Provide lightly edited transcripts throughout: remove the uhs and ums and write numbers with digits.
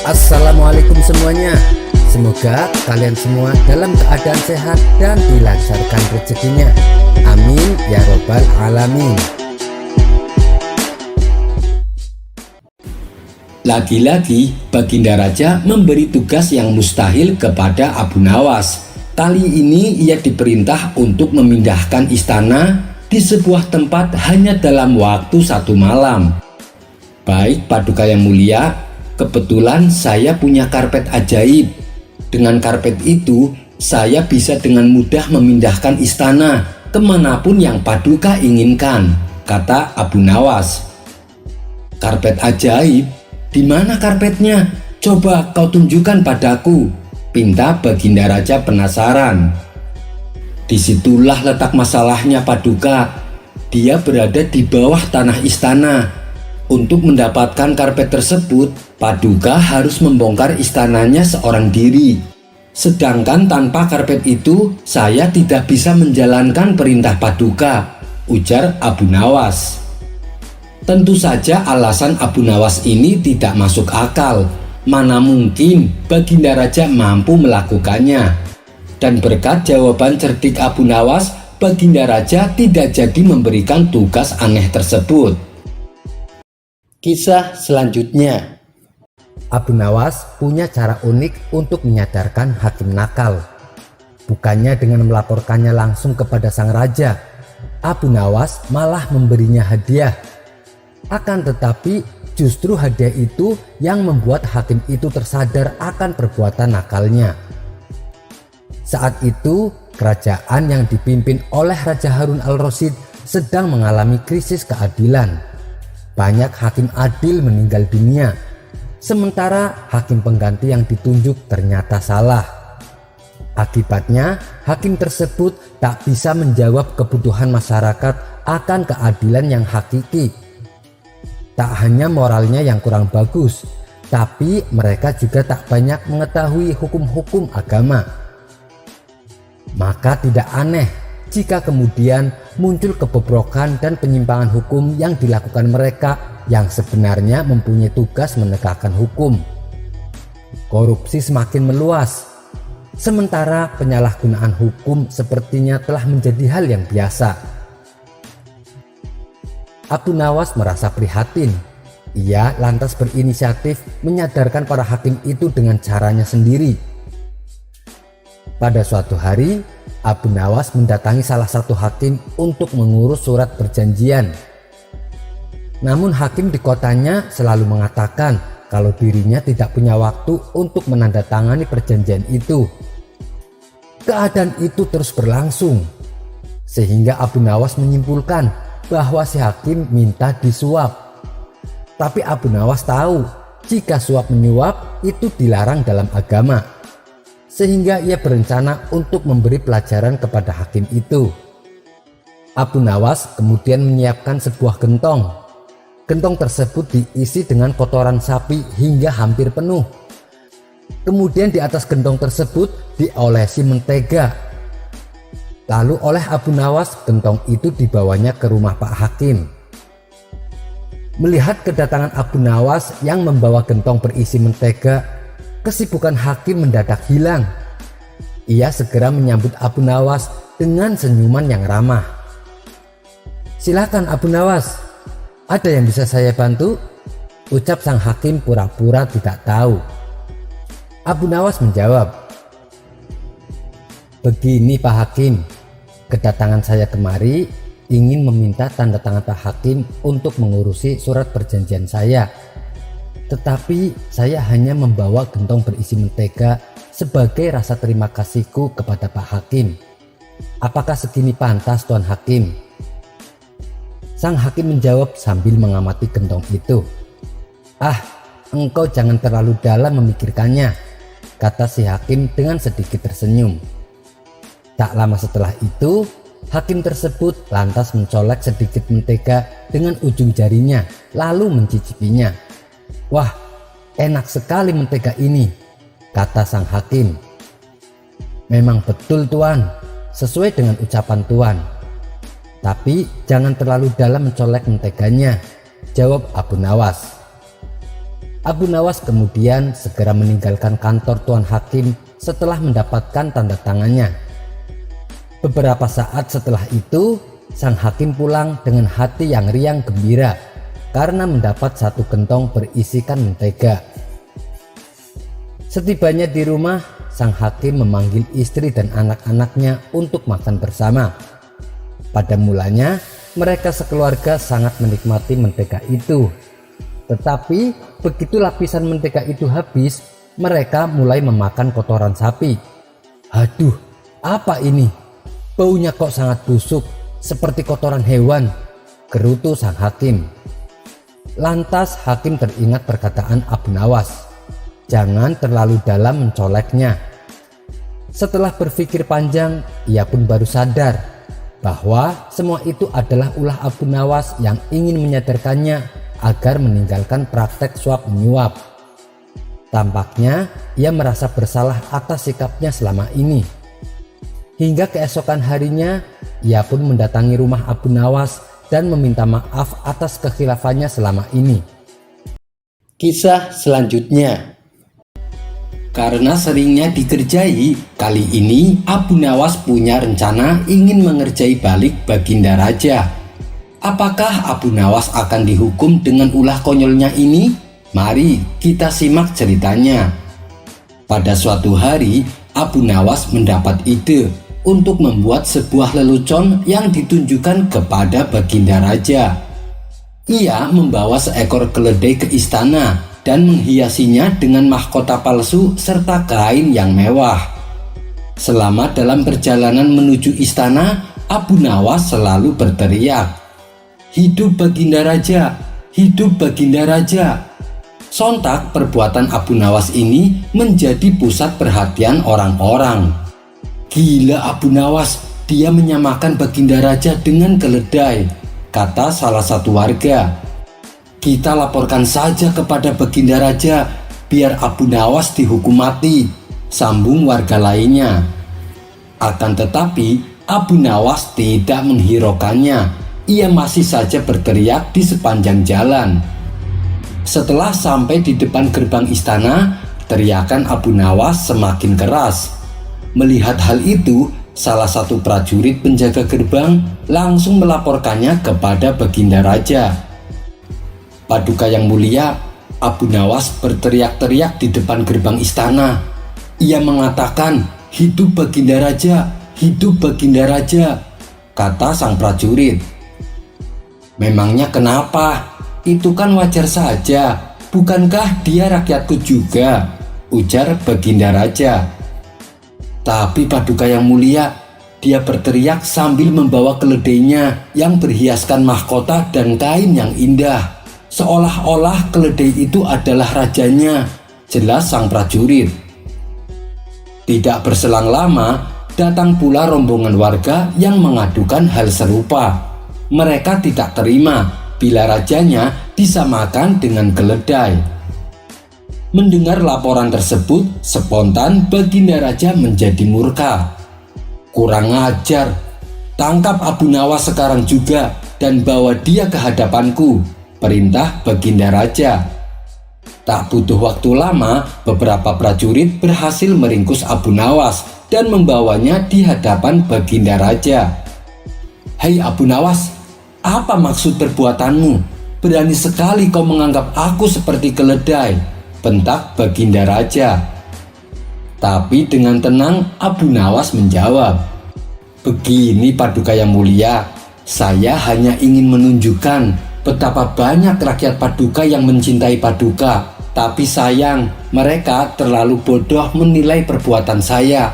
Assalamualaikum semuanya. Semoga kalian semua dalam keadaan sehat dan dilancarkan rezekinya. Amin ya robbal alamin. Lagi-lagi Baginda Raja memberi tugas yang mustahil kepada Abu Nawas. Kali ini ia diperintah untuk memindahkan istana di sebuah tempat hanya dalam waktu 1 malam. Baik Paduka yang mulia, kebetulan saya punya karpet ajaib. Dengan karpet itu, saya bisa dengan mudah memindahkan istana kemanapun yang Paduka inginkan, kata Abu Nawas. Karpet ajaib? Di mana karpetnya? Coba kau tunjukkan padaku, pinta Baginda Raja penasaran. Disitulah letak masalahnya Paduka. Dia berada di bawah tanah istana. Untuk mendapatkan karpet tersebut, Paduka harus membongkar istananya seorang diri. Sedangkan tanpa karpet itu, saya tidak bisa menjalankan perintah Paduka, ujar Abu Nawas. Tentu saja alasan Abu Nawas ini tidak masuk akal. Mana mungkin Baginda Raja mampu melakukannya. Dan berkat jawaban cerdik Abu Nawas, Baginda Raja tidak jadi memberikan tugas aneh tersebut. Kisah selanjutnya. Abu Nawas punya cara unik untuk menyadarkan hakim nakal. Bukannya dengan melaporkannya langsung kepada sang raja, Abu Nawas malah memberinya hadiah. Akan tetapi justru hadiah itu yang membuat hakim itu tersadar akan perbuatan nakalnya. Saat itu kerajaan yang dipimpin oleh Raja Harun al-Rasyid sedang mengalami krisis keadilan. Banyak hakim adil meninggal dunia, sementara hakim pengganti yang ditunjuk ternyata salah. Akibatnya hakim tersebut tak bisa menjawab kebutuhan masyarakat akan keadilan yang hakiki. Tak hanya moralnya yang kurang bagus, tapi mereka juga tak banyak mengetahui hukum-hukum agama. Maka tidak aneh jika kemudian muncul kebobrokan dan penyimpangan hukum yang dilakukan mereka yang sebenarnya mempunyai tugas menegakkan hukum. Korupsi semakin meluas, sementara penyalahgunaan hukum sepertinya telah menjadi hal yang biasa. Abu Nawas merasa prihatin. Ia lantas berinisiatif menyadarkan para hakim itu dengan caranya sendiri. Pada suatu hari, Abu Nawas mendatangi salah satu hakim untuk mengurus surat perjanjian. Namun hakim di kotanya selalu mengatakan kalau dirinya tidak punya waktu untuk menandatangani perjanjian itu. Keadaan itu terus berlangsung, sehingga Abu Nawas menyimpulkan bahwa si hakim minta disuap. Tapi Abu Nawas tahu jika suap menyuap itu dilarang dalam agama, sehingga ia berencana untuk memberi pelajaran kepada hakim itu. Abu Nawas kemudian menyiapkan sebuah gentong. Gentong tersebut diisi dengan kotoran sapi hingga hampir penuh. Kemudian di atas gentong tersebut diolesi mentega. Lalu oleh Abu Nawas, gentong itu dibawanya ke rumah Pak Hakim. Melihat kedatangan Abu Nawas yang membawa gentong berisi mentega, kesibukan hakim mendadak hilang. Ia segera menyambut Abu Nawas dengan senyuman yang ramah. "Silakan Abu Nawas, ada yang bisa saya bantu?" ucap sang hakim pura-pura tidak tahu. Abu Nawas menjawab, "Begini Pak Hakim, kedatangan saya kemari ingin meminta tanda tangan Pak Hakim untuk mengurusi surat perjanjian saya. Tetapi saya hanya membawa gentong berisi mentega sebagai rasa terima kasihku kepada Pak Hakim. Apakah segini pantas Tuan Hakim?" Sang hakim menjawab sambil mengamati gentong itu. "Ah, engkau jangan terlalu dalam memikirkannya," kata si hakim dengan sedikit tersenyum. Tak lama setelah itu, hakim tersebut lantas mencolek sedikit mentega dengan ujung jarinya, lalu mencicipinya. "Wah, enak sekali mentega ini," kata sang hakim. "Memang betul Tuan, sesuai dengan ucapan Tuan. Tapi jangan terlalu dalam mencolek menteganya," jawab Abu Nawas. Abu Nawas kemudian segera meninggalkan kantor Tuan Hakim setelah mendapatkan tanda tangannya. Beberapa saat setelah itu, sang hakim pulang dengan hati yang riang gembira karena mendapat satu gentong berisikan mentega. Setibanya di rumah, sang hakim memanggil istri dan anak-anaknya untuk makan bersama. Pada mulanya, mereka sekeluarga sangat menikmati mentega itu. Tetapi begitu lapisan mentega itu habis, mereka mulai memakan kotoran sapi. Aduh, apa ini? Baunya kok sangat busuk, seperti kotoran hewan, gerutu sang hakim. Lantas hakim teringat perkataan Abu Nawas, jangan terlalu dalam mencoleknya. Setelah berpikir panjang, ia pun baru sadar bahwa semua itu adalah ulah Abu Nawas yang ingin menyadarkannya agar meninggalkan praktek suap menyuap. Tampaknya ia merasa bersalah atas sikapnya selama ini. Hingga keesokan harinya, ia pun mendatangi rumah Abu Nawas dan meminta maaf atas kekhilafannya selama ini. Kisah selanjutnya. Karena seringnya dikerjai, kali ini Abu Nawas punya rencana ingin mengerjai balik Baginda Raja. Apakah Abu Nawas akan dihukum dengan ulah konyolnya ini? Mari kita simak ceritanya. Pada suatu hari, Abu Nawas mendapat ide untuk membuat sebuah lelucon yang ditunjukkan kepada Baginda Raja. Ia membawa seekor keledai ke istana dan menghiasinya dengan mahkota palsu serta kain yang mewah. Selama dalam perjalanan menuju istana, Abu Nawas selalu berteriak, "Hidup Baginda Raja! Hidup Baginda Raja!" Sontak perbuatan Abu Nawas ini menjadi pusat perhatian orang-orang. "Gila Abu Nawas, dia menyamakan Baginda Raja dengan keledai," kata salah satu warga. "Kita laporkan saja kepada Baginda Raja, biar Abu Nawas dihukum mati," sambung warga lainnya. Akan tetapi Abu Nawas tidak menghiraukannya. Ia masih saja berteriak di sepanjang jalan. Setelah sampai di depan gerbang istana, teriakan Abu Nawas semakin keras. Melihat hal itu, salah satu prajurit penjaga gerbang langsung melaporkannya kepada Baginda Raja. "Paduka yang mulia, Abu Nawas berteriak-teriak di depan gerbang istana. Ia mengatakan, 'Hidup Baginda Raja, hidup Baginda Raja,'" kata sang prajurit. "Memangnya kenapa? Itu kan wajar saja. Bukankah dia rakyatku juga?" ujar Baginda Raja. "Tapi Paduka yang mulia, dia berteriak sambil membawa keledainya yang berhiaskan mahkota dan kain yang indah. Seolah-olah keledai itu adalah rajanya," jelas sang prajurit. Tidak berselang lama, datang pula rombongan warga yang mengadukan hal serupa. Mereka tidak terima bila rajanya disamakan dengan keledai. Mendengar laporan tersebut, spontan Baginda Raja menjadi murka. "Kurang ajar, tangkap Abu Nawas sekarang juga dan bawa dia ke hadapanku," perintah Baginda Raja. Tak butuh waktu lama, beberapa prajurit berhasil meringkus Abu Nawas dan membawanya di hadapan Baginda Raja. "Hei Abu Nawas, apa maksud perbuatanmu? Berani sekali kau menganggap aku seperti keledai," bentak Baginda Raja. Tapi dengan tenang Abu Nawas menjawab, "Begini Paduka yang mulia, saya hanya ingin menunjukkan betapa banyak rakyat Paduka yang mencintai Paduka. Tapi sayang, mereka terlalu bodoh menilai perbuatan saya.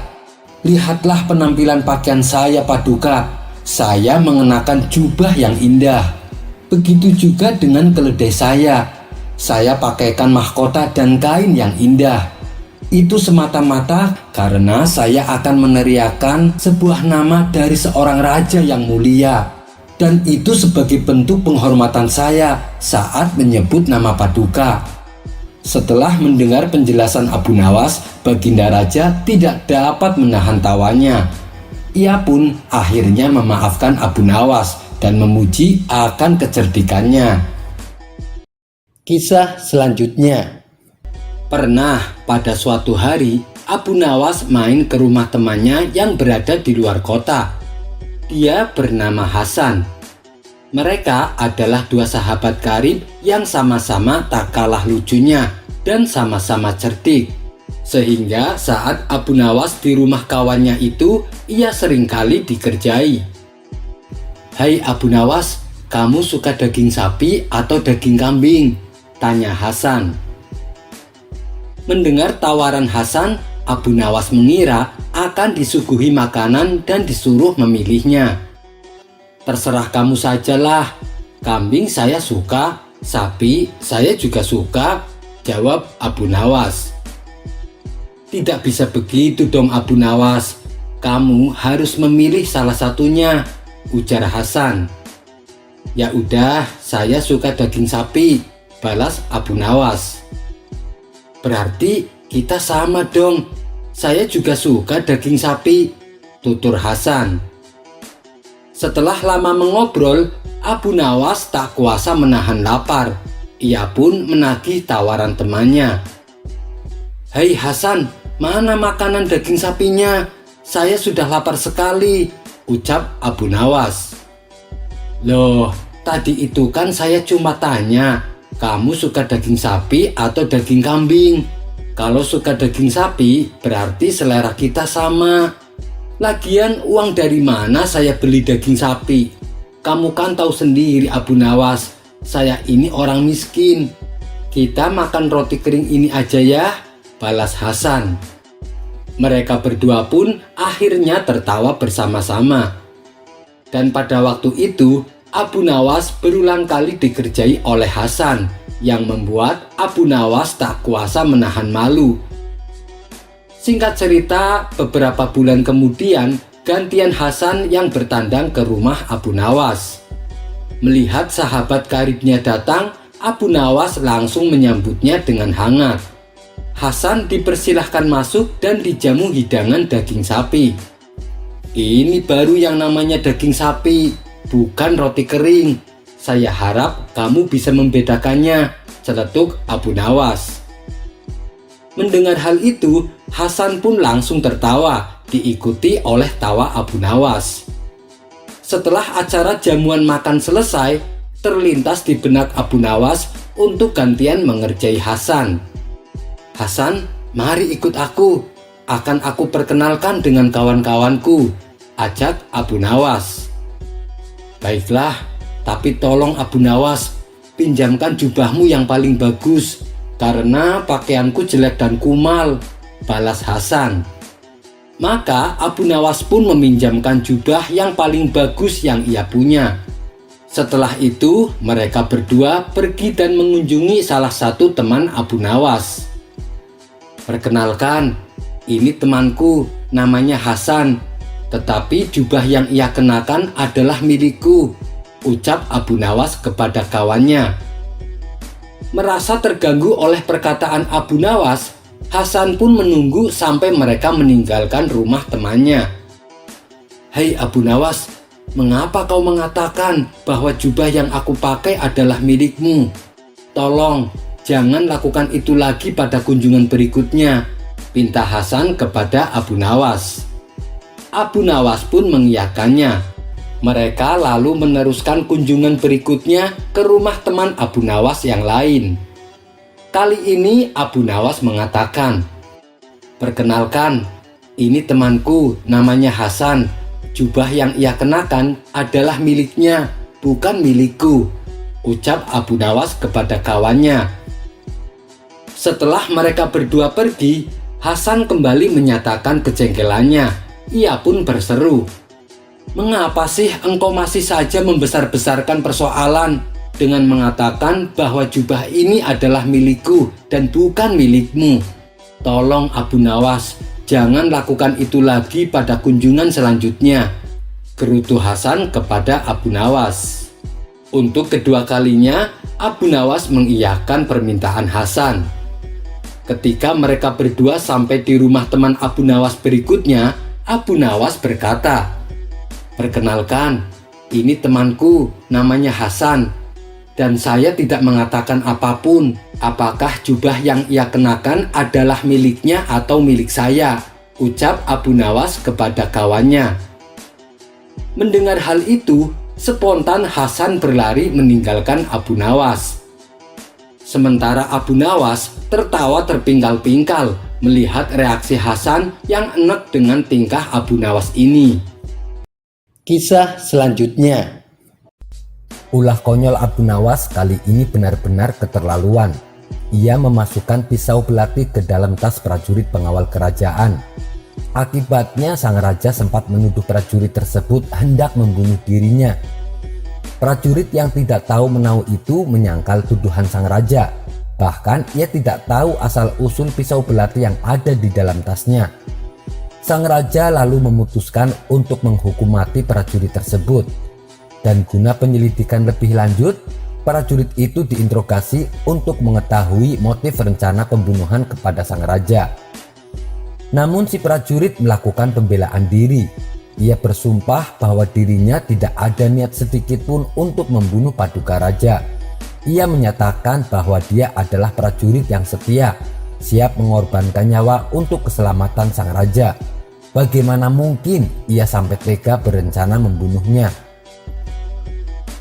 Lihatlah penampilan pakaian saya Paduka. Saya mengenakan jubah yang indah. Begitu juga dengan keledai saya. Saya pakaikan mahkota dan kain yang indah. Itu semata-mata karena saya akan meneriakkan sebuah nama dari seorang raja yang mulia. Dan itu sebagai bentuk penghormatan saya saat menyebut nama Paduka." Setelah mendengar penjelasan Abu Nawas, Baginda Raja tidak dapat menahan tawanya. Ia pun akhirnya memaafkan Abu Nawas dan memuji akan kecerdikannya. Kisah selanjutnya. Pernah pada suatu hari, Abu Nawas main ke rumah temannya yang berada di luar kota. Dia bernama Hasan. Mereka adalah dua sahabat karib yang sama-sama tak kalah lucunya dan sama-sama cerdik. Sehingga saat Abu Nawas di rumah kawannya itu, ia seringkali dikerjai. "Hai Abu Nawas, kamu suka daging sapi atau daging kambing?" tanya Hasan. Mendengar tawaran Hasan, Abu Nawas mengira akan disuguhi makanan dan disuruh memilihnya. "Terserah kamu sajalah, kambing saya suka, sapi saya juga suka," jawab Abu Nawas. "Tidak bisa begitu dong Abu Nawas, kamu harus memilih salah satunya," ujar Hasan. "Ya udah, saya suka daging sapi," balas Abu Nawas. "Berarti kita sama dong, saya juga suka daging sapi," tutur Hasan. Setelah lama mengobrol, Abu Nawas tak kuasa menahan lapar. Ia pun menagih tawaran temannya. "Hei Hasan, mana makanan daging sapinya? Saya sudah lapar sekali," ucap Abu Nawas. "Loh, tadi itu kan saya cuma tanya, kamu suka daging sapi atau daging kambing? Kalau suka daging sapi, berarti selera kita sama. Lagian uang dari mana saya beli daging sapi? Kamu kan tahu sendiri Abu Nawas, saya ini orang miskin. Kita makan roti kering ini aja ya," balas Hasan. Mereka berdua pun akhirnya tertawa bersama-sama. Dan pada waktu itu, Abu Nawas berulang kali dikerjai oleh Hasan, yang membuat Abu Nawas tak kuasa menahan malu. Singkat cerita, beberapa bulan kemudian, gantian Hasan yang bertandang ke rumah Abu Nawas. Melihat sahabat karibnya datang, Abu Nawas langsung menyambutnya dengan hangat. Hasan dipersilahkan masuk dan dijamu hidangan daging sapi. "Ini baru yang namanya daging sapi, bukan roti kering. Saya harap kamu bisa membedakannya," celetuk Abu Nawas. Mendengar hal itu, Hasan pun langsung tertawa, diikuti oleh tawa Abu Nawas. Setelah acara jamuan makan selesai, terlintas di benak Abu Nawas untuk gantian mengerjai Hasan. "Hasan, mari ikut aku. Akan aku perkenalkan dengan kawan-kawanku," ajak Abu Nawas. "Baiklah, tapi tolong Abu Nawas, pinjamkan jubahmu yang paling bagus, karena pakaianku jelek dan kumal," balas Hasan. Maka Abu Nawas pun meminjamkan jubah yang paling bagus yang ia punya. Setelah itu, mereka berdua pergi dan mengunjungi salah satu teman Abu Nawas. "Perkenalkan, ini temanku, namanya Hasan. Tetapi jubah yang ia kenakan adalah milikku," ucap Abu Nawas kepada kawannya. Merasa terganggu oleh perkataan Abu Nawas, Hasan pun menunggu sampai mereka meninggalkan rumah temannya. "Hei Abu Nawas, mengapa kau mengatakan bahwa jubah yang aku pakai adalah milikmu? Tolong, jangan lakukan itu lagi pada kunjungan berikutnya," pinta Hasan kepada Abu Nawas. Abu Nawas pun mengiyakannya. Mereka lalu meneruskan kunjungan berikutnya ke rumah teman Abu Nawas yang lain. Kali ini Abu Nawas mengatakan, "Perkenalkan, ini temanku, namanya Hasan. Jubah yang ia kenakan adalah miliknya, bukan milikku," ucap Abu Nawas kepada kawannya. Setelah mereka berdua pergi, Hasan kembali menyatakan kejengkelannya. Ia pun berseru, "Mengapa sih engkau masih saja membesar-besarkan persoalan dengan mengatakan bahwa jubah ini adalah milikku dan bukan milikmu? Tolong Abu Nawas, jangan lakukan itu lagi pada kunjungan selanjutnya," gerutu Hasan kepada Abu Nawas. Untuk kedua kalinya, Abu Nawas mengiyakan permintaan Hasan. Ketika mereka berdua sampai di rumah teman Abu Nawas berikutnya, Abu Nawas berkata, "Perkenalkan, ini temanku, namanya Hasan. Dan saya tidak mengatakan apapun, apakah jubah yang ia kenakan adalah miliknya atau milik saya, ucap Abu Nawas kepada kawannya. Mendengar hal itu, spontan Hasan berlari meninggalkan Abu Nawas. Sementara Abu Nawas tertawa terpingkal-pingkal melihat reaksi Hasan yang enek dengan tingkah Abu Nawas ini. Kisah selanjutnya. Ulah konyol Abu Nawas kali ini benar-benar keterlaluan. Ia memasukkan pisau belati ke dalam tas prajurit pengawal kerajaan. Akibatnya sang raja sempat menuduh prajurit tersebut hendak membunuh dirinya. Prajurit yang tidak tahu menahu itu menyangkal tuduhan sang raja. Bahkan ia tidak tahu asal-usul pisau belati yang ada di dalam tasnya. Sang raja lalu memutuskan untuk menghukum mati prajurit tersebut. Dan guna penyelidikan lebih lanjut, prajurit itu diinterogasi untuk mengetahui motif rencana pembunuhan kepada sang raja. Namun si prajurit melakukan pembelaan diri. Ia bersumpah bahwa dirinya tidak ada niat sedikit pun untuk membunuh Paduka Raja. Ia menyatakan bahwa dia adalah prajurit yang setia, siap mengorbankan nyawa untuk keselamatan sang raja. Bagaimana mungkin ia sampai tega berencana membunuhnya?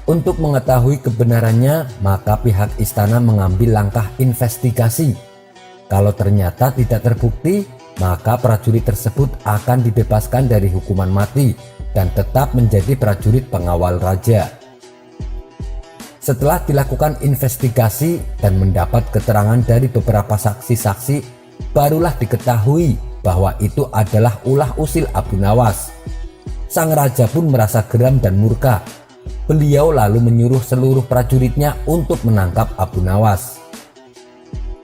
Untuk mengetahui kebenarannya, maka pihak istana mengambil langkah investigasi. Kalau ternyata tidak terbukti, maka prajurit tersebut akan dibebaskan dari hukuman mati dan tetap menjadi prajurit pengawal raja. Setelah dilakukan investigasi dan mendapat keterangan dari beberapa saksi-saksi, barulah diketahui bahwa itu adalah ulah usil Abu Nawas. Sang raja pun merasa geram dan murka. Beliau lalu menyuruh seluruh prajuritnya untuk menangkap Abu Nawas.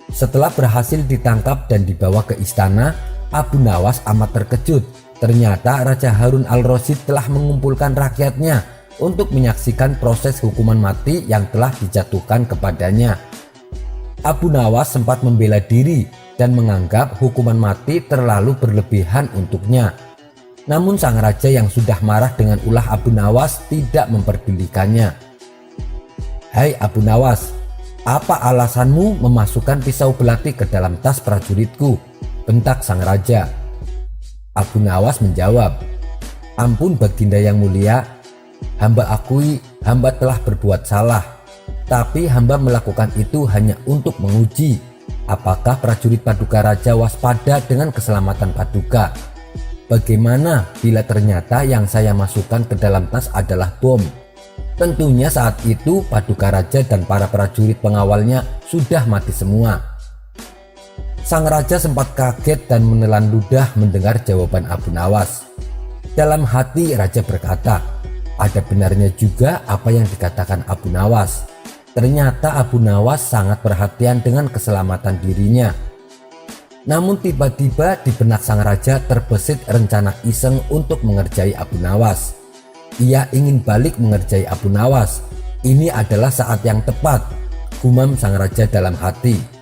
Setelah berhasil ditangkap dan dibawa ke istana, Abu Nawas amat terkejut. Ternyata Raja Harun al-Rasyid telah mengumpulkan rakyatnya untuk menyaksikan proses hukuman mati yang telah dijatuhkan kepadanya. Abu Nawas sempat membela diri dan menganggap hukuman mati terlalu berlebihan untuknya. Namun sang raja yang sudah marah dengan ulah Abu Nawas tidak memperdulikannya. "Hai Abu Nawas, apa alasanmu memasukkan pisau belati ke dalam tas prajuritku?" bentak sang raja. Abu Nawas menjawab, "Ampun Baginda yang mulia, hamba akui hamba telah berbuat salah. Tapi hamba melakukan itu hanya untuk menguji apakah prajurit Paduka Raja waspada dengan keselamatan Paduka. Bagaimana bila ternyata yang saya masukkan ke dalam tas adalah bom? Tentunya saat itu Paduka Raja dan para prajurit pengawalnya sudah mati semua." Sang raja sempat kaget dan menelan ludah mendengar jawaban Abu Nawas. Dalam hati raja berkata, ada benarnya juga apa yang dikatakan Abu Nawas. Ternyata Abu Nawas sangat perhatian dengan keselamatan dirinya. Namun tiba-tiba di benak sang raja terbesit rencana iseng untuk mengerjai Abu Nawas. Ia ingin balik mengerjai Abu Nawas. Ini adalah saat yang tepat, gumam sang raja dalam hati.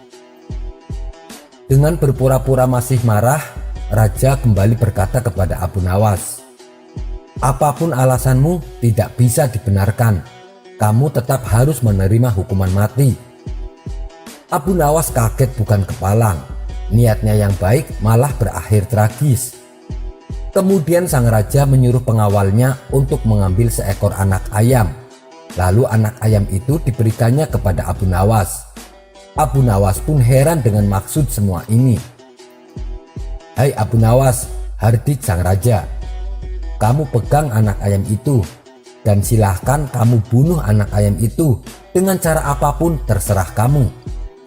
Dengan berpura-pura masih marah, raja kembali berkata kepada Abu Nawas, "Apapun alasanmu tidak bisa dibenarkan. Kamu tetap harus menerima hukuman mati." Abu Nawas kaget bukan kepalang. Niatnya yang baik malah berakhir tragis. Kemudian sang raja menyuruh pengawalnya untuk mengambil seekor anak ayam. Lalu anak ayam itu diberikannya kepada Abu Nawas. Abu Nawas pun heran dengan maksud semua ini. "Hai Abu Nawas," hardik sang raja, "kamu pegang anak ayam itu dan silahkan kamu bunuh anak ayam itu dengan cara apapun terserah kamu.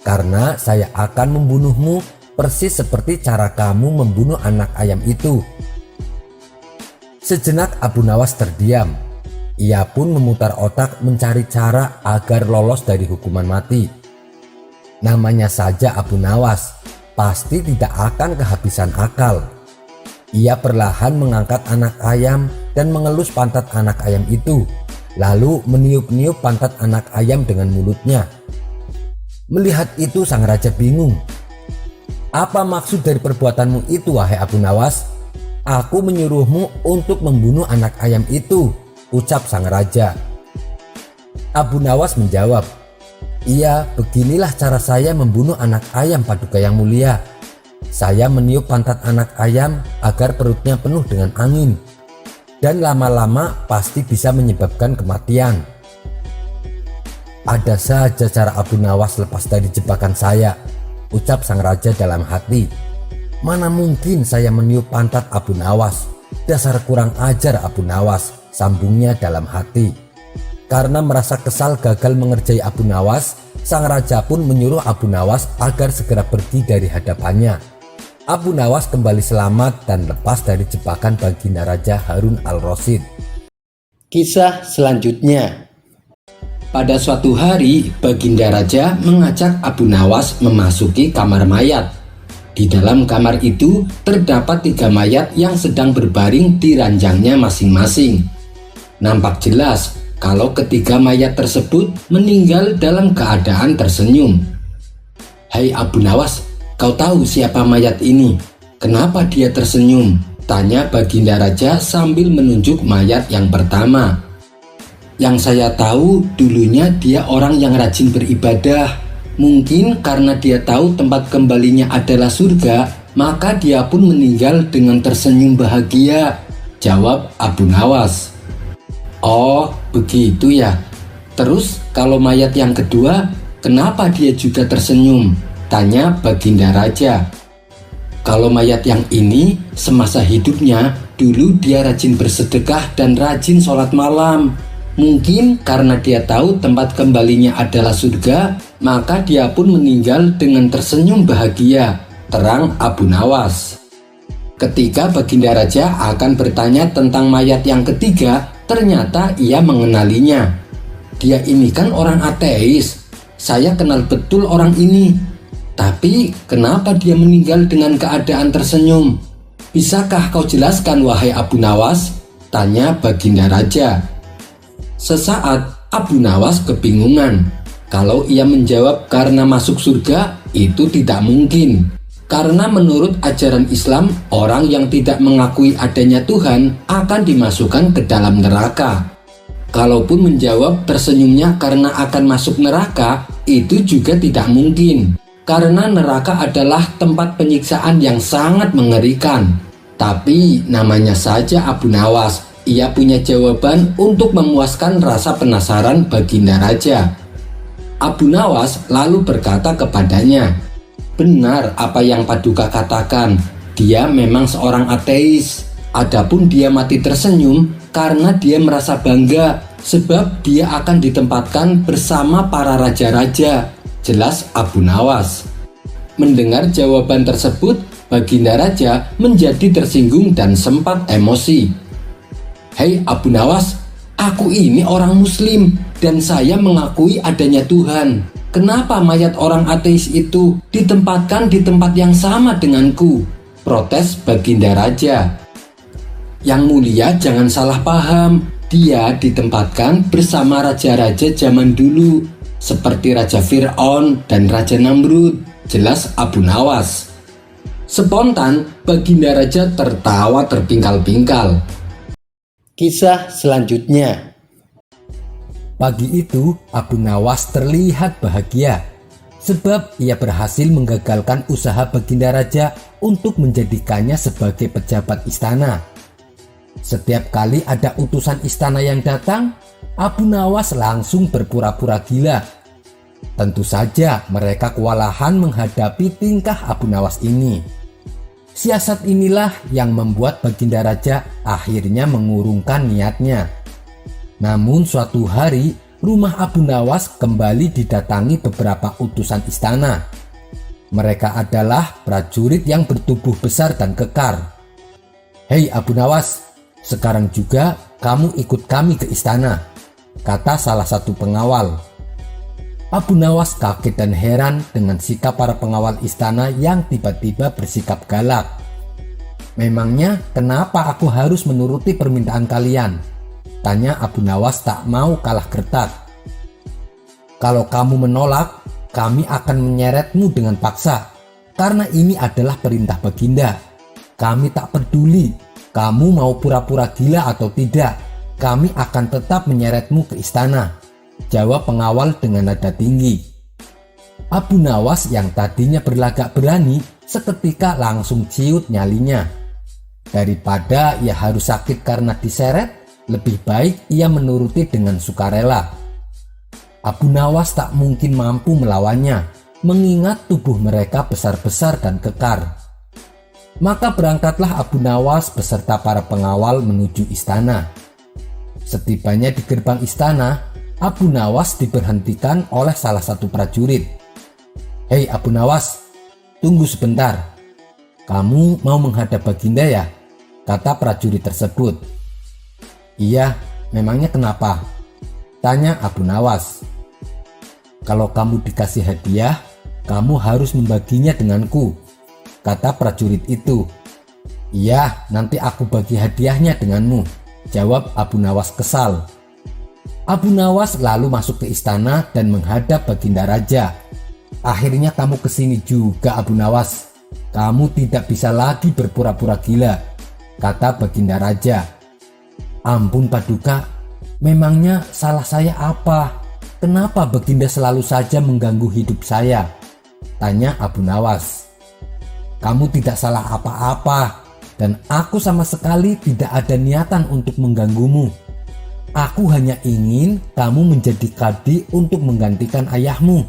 Karena saya akan membunuhmu persis seperti cara kamu membunuh anak ayam itu." Sejenak Abu Nawas terdiam. Ia pun memutar otak mencari cara agar lolos dari hukuman mati. Namanya saja Abu Nawas, pasti tidak akan kehabisan akal. Ia perlahan mengangkat anak ayam dan mengelus pantat anak ayam itu, lalu meniup-niup pantat anak ayam dengan mulutnya. Melihat itu sang raja bingung. "Apa maksud dari perbuatanmu itu, wahai Abu Nawas? Aku menyuruhmu untuk membunuh anak ayam itu," ucap sang raja. Abu Nawas menjawab, "Iya, beginilah cara saya membunuh anak ayam Paduka yang mulia. Saya meniup pantat anak ayam agar perutnya penuh dengan angin. Dan lama-lama pasti bisa menyebabkan kematian." "Ada saja cara Abu Nawas lepas dari jebakan saya," ucap sang raja dalam hati. "Mana mungkin saya meniup pantat Abu Nawas. Dasar kurang ajar Abu Nawas," sambungnya dalam hati. Karena merasa kesal gagal mengerjai Abu Nawas, sang raja pun menyuruh Abu Nawas agar segera pergi dari hadapannya. Abu Nawas kembali selamat dan lepas dari jebakan baginda Raja Harun al-Rasyid. Kisah selanjutnya. Pada suatu hari, baginda raja mengajak Abu Nawas memasuki kamar mayat. Di dalam kamar itu terdapat 3 mayat yang sedang berbaring di ranjangnya masing-masing. Nampak jelas kalau ketiga mayat tersebut meninggal dalam keadaan tersenyum. "Hai Abu Nawas, kau tahu siapa mayat ini? Kenapa dia tersenyum?" tanya baginda raja sambil menunjuk mayat yang pertama. "Yang saya tahu dulunya dia orang yang rajin beribadah. Mungkin karena dia tahu tempat kembalinya adalah surga, maka dia pun meninggal dengan tersenyum bahagia," jawab Abu Nawas. "Oh, begitu ya. Terus kalau mayat yang kedua, kenapa dia juga tersenyum?" tanya baginda raja. "Kalau mayat yang ini, semasa hidupnya, dulu dia rajin bersedekah dan rajin sholat malam. Mungkin karena dia tahu tempat kembalinya adalah surga, maka dia pun meninggal dengan tersenyum bahagia," terang Abu Nawas. Ketika baginda raja akan bertanya tentang mayat yang ketiga, ternyata ia mengenalinya. "Dia ini kan orang ateis. Saya kenal betul orang ini. Tapi kenapa dia meninggal dengan keadaan tersenyum? Bisakah kau jelaskan wahai Abu Nawas?" tanya baginda raja. Sesaat Abu Nawas kebingungan. Kalau ia menjawab karena masuk surga, itu tidak mungkin. Karena menurut ajaran Islam, orang yang tidak mengakui adanya Tuhan akan dimasukkan ke dalam neraka. Kalaupun menjawab tersenyumnya karena akan masuk neraka, itu juga tidak mungkin. Karena neraka adalah tempat penyiksaan yang sangat mengerikan. Tapi namanya saja Abu Nawas, ia punya jawaban untuk memuaskan rasa penasaran baginda raja. Abu Nawas lalu berkata kepadanya, "Benar apa yang Paduka katakan, dia memang seorang ateis. Adapun dia mati tersenyum karena dia merasa bangga sebab dia akan ditempatkan bersama para raja-raja," jelas Abu Nawas. Mendengar jawaban tersebut, baginda raja menjadi tersinggung dan sempat emosi. "Hei Abu Nawas, aku ini orang muslim dan saya mengakui adanya Tuhan. Kenapa mayat orang ateis itu ditempatkan di tempat yang sama denganku?" protes baginda raja. "Yang mulia jangan salah paham, dia ditempatkan bersama raja-raja zaman dulu seperti Raja Fir'aun dan Raja Namrud," jelas Abu Nawas. Spontan baginda raja tertawa terpingkal-pingkal. Kisah selanjutnya. Pagi itu Abu Nawas terlihat bahagia sebab ia berhasil menggagalkan usaha baginda raja untuk menjadikannya sebagai pejabat istana. Setiap kali ada utusan istana yang datang, Abu Nawas langsung berpura-pura gila. Tentu saja mereka kewalahan menghadapi tingkah Abu Nawas ini. Siasat inilah yang membuat baginda raja akhirnya mengurungkan niatnya. Namun suatu hari rumah Abu Nawas kembali didatangi beberapa utusan istana. Mereka adalah prajurit yang bertubuh besar dan kekar. "Hei Abu Nawas, sekarang juga kamu ikut kami ke istana," kata salah satu pengawal. Abu Nawas kaget dan heran dengan sikap para pengawal istana yang tiba-tiba bersikap galak. "Memangnya kenapa aku harus menuruti permintaan kalian?" tanya Abu Nawas tak mau kalah gertak. "Kalau kamu menolak, kami akan menyeretmu dengan paksa. Karena ini adalah perintah baginda. Kami tak peduli kamu mau pura-pura gila atau tidak. Kami akan tetap menyeretmu ke istana," jawab pengawal dengan nada tinggi. Abu Nawas yang tadinya berlagak berani seketika langsung ciut nyalinya. Daripada ia harus sakit karena diseret, lebih baik ia menuruti dengan sukarela. Abu Nawas tak mungkin mampu melawannya, mengingat tubuh mereka besar-besar dan kekar. Maka berangkatlah Abu Nawas beserta para pengawal menuju istana. Setibanya di gerbang istana, Abu Nawas diberhentikan oleh salah satu prajurit. "Hei Abu Nawas, tunggu sebentar. Kamu mau menghadap Baginda ya?" kata prajurit tersebut. "Iya, memangnya kenapa?" tanya Abu Nawas. "Kalau kamu dikasih hadiah, kamu harus membaginya denganku," kata prajurit itu. "Iya, nanti aku bagi hadiahnya denganmu," jawab Abu Nawas kesal. Abu Nawas lalu masuk ke istana dan menghadap Baginda Raja. "Akhirnya kamu kesini juga Abu Nawas. Kamu tidak bisa lagi berpura-pura gila," kata Baginda Raja. "Ampun Paduka, memangnya salah saya apa? Kenapa Baginda selalu saja mengganggu hidup saya?" tanya Abu Nawas. "Kamu tidak salah apa-apa, dan aku sama sekali tidak ada niatan untuk mengganggumu. Aku hanya ingin kamu menjadi kadi untuk menggantikan ayahmu,"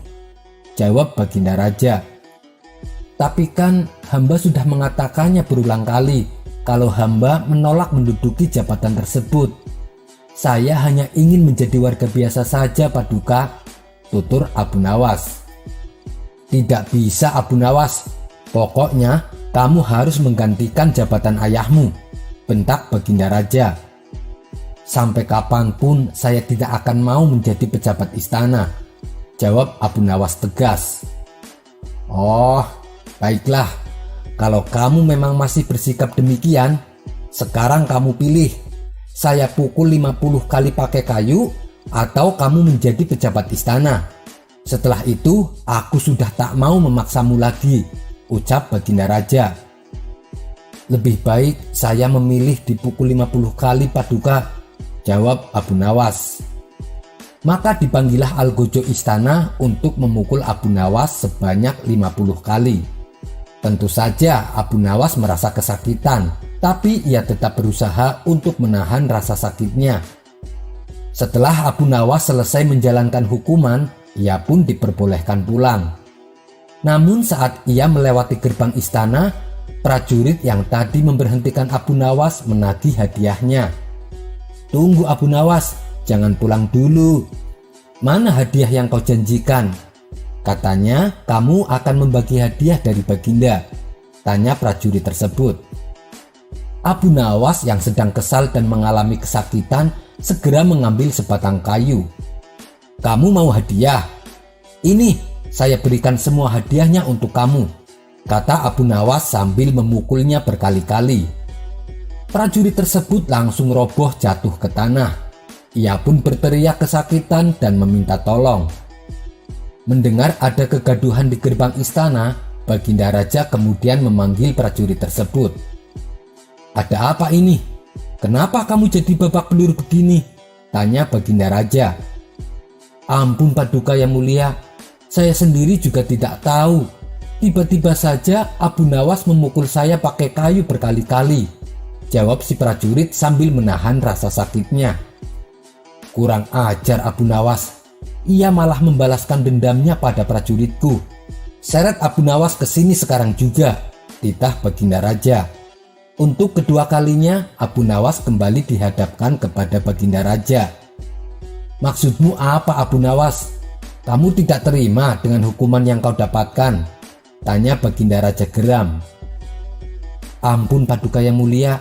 jawab Baginda Raja. "Tapi kan hamba sudah mengatakannya berulang kali kalau hamba menolak menduduki jabatan tersebut. Saya hanya ingin menjadi warga biasa saja Paduka," tutur Abu Nawas. "Tidak bisa Abu Nawas, pokoknya kamu harus menggantikan jabatan ayahmu," bentak Baginda Raja. "Sampai kapanpun saya tidak akan mau menjadi pejabat istana," jawab Abu Nawas tegas. "Oh, baiklah. Kalau kamu memang masih bersikap demikian, sekarang kamu pilih. Saya pukul 50 kali pakai kayu atau kamu menjadi pejabat istana. Setelah itu aku sudah tak mau memaksamu lagi," ucap Baginda Raja. "Lebih baik saya memilih dipukul 50 kali Paduka," jawab Abu Nawas. Maka dipanggillah algojo istana untuk memukul Abu Nawas sebanyak 50 kali. Tentu saja Abu Nawas merasa kesakitan, tapi ia tetap berusaha untuk menahan rasa sakitnya. Setelah Abu Nawas selesai menjalankan hukuman, ia pun diperbolehkan pulang. Namun saat ia melewati gerbang istana, prajurit yang tadi memberhentikan Abu Nawas menagih hadiahnya. "Tunggu Abu Nawas, jangan pulang dulu. Mana hadiah yang kau janjikan? Katanya kamu akan membagi hadiah dari Baginda," tanya prajurit tersebut. Abu Nawas yang sedang kesal dan mengalami kesakitan segera mengambil sebatang kayu. "Kamu mau hadiah? Ini, saya berikan semua hadiahnya untuk kamu," kata Abu Nawas sambil memukulnya berkali-kali. Prajurit tersebut langsung roboh jatuh ke tanah. Ia pun berteriak kesakitan dan meminta tolong. Mendengar ada kegaduhan di gerbang istana, Baginda Raja kemudian memanggil prajurit tersebut. "Ada apa ini? Kenapa kamu jadi babak belur begini?" tanya Baginda Raja. "Ampun Paduka yang mulia, saya sendiri juga tidak tahu. Tiba-tiba saja Abu Nawas memukul saya pakai kayu berkali-kali," jawab si prajurit sambil menahan rasa sakitnya. "Kurang ajar Abu Nawas. Ia malah membalaskan dendamnya pada prajuritku. Seret Abu Nawas ke sini sekarang juga," titah Baginda Raja. Untuk kedua kalinya Abu Nawas kembali dihadapkan kepada Baginda Raja. "Maksudmu apa Abu Nawas? Kamu tidak terima dengan hukuman yang kau dapatkan?" tanya Baginda Raja geram. "Ampun Paduka yang mulia,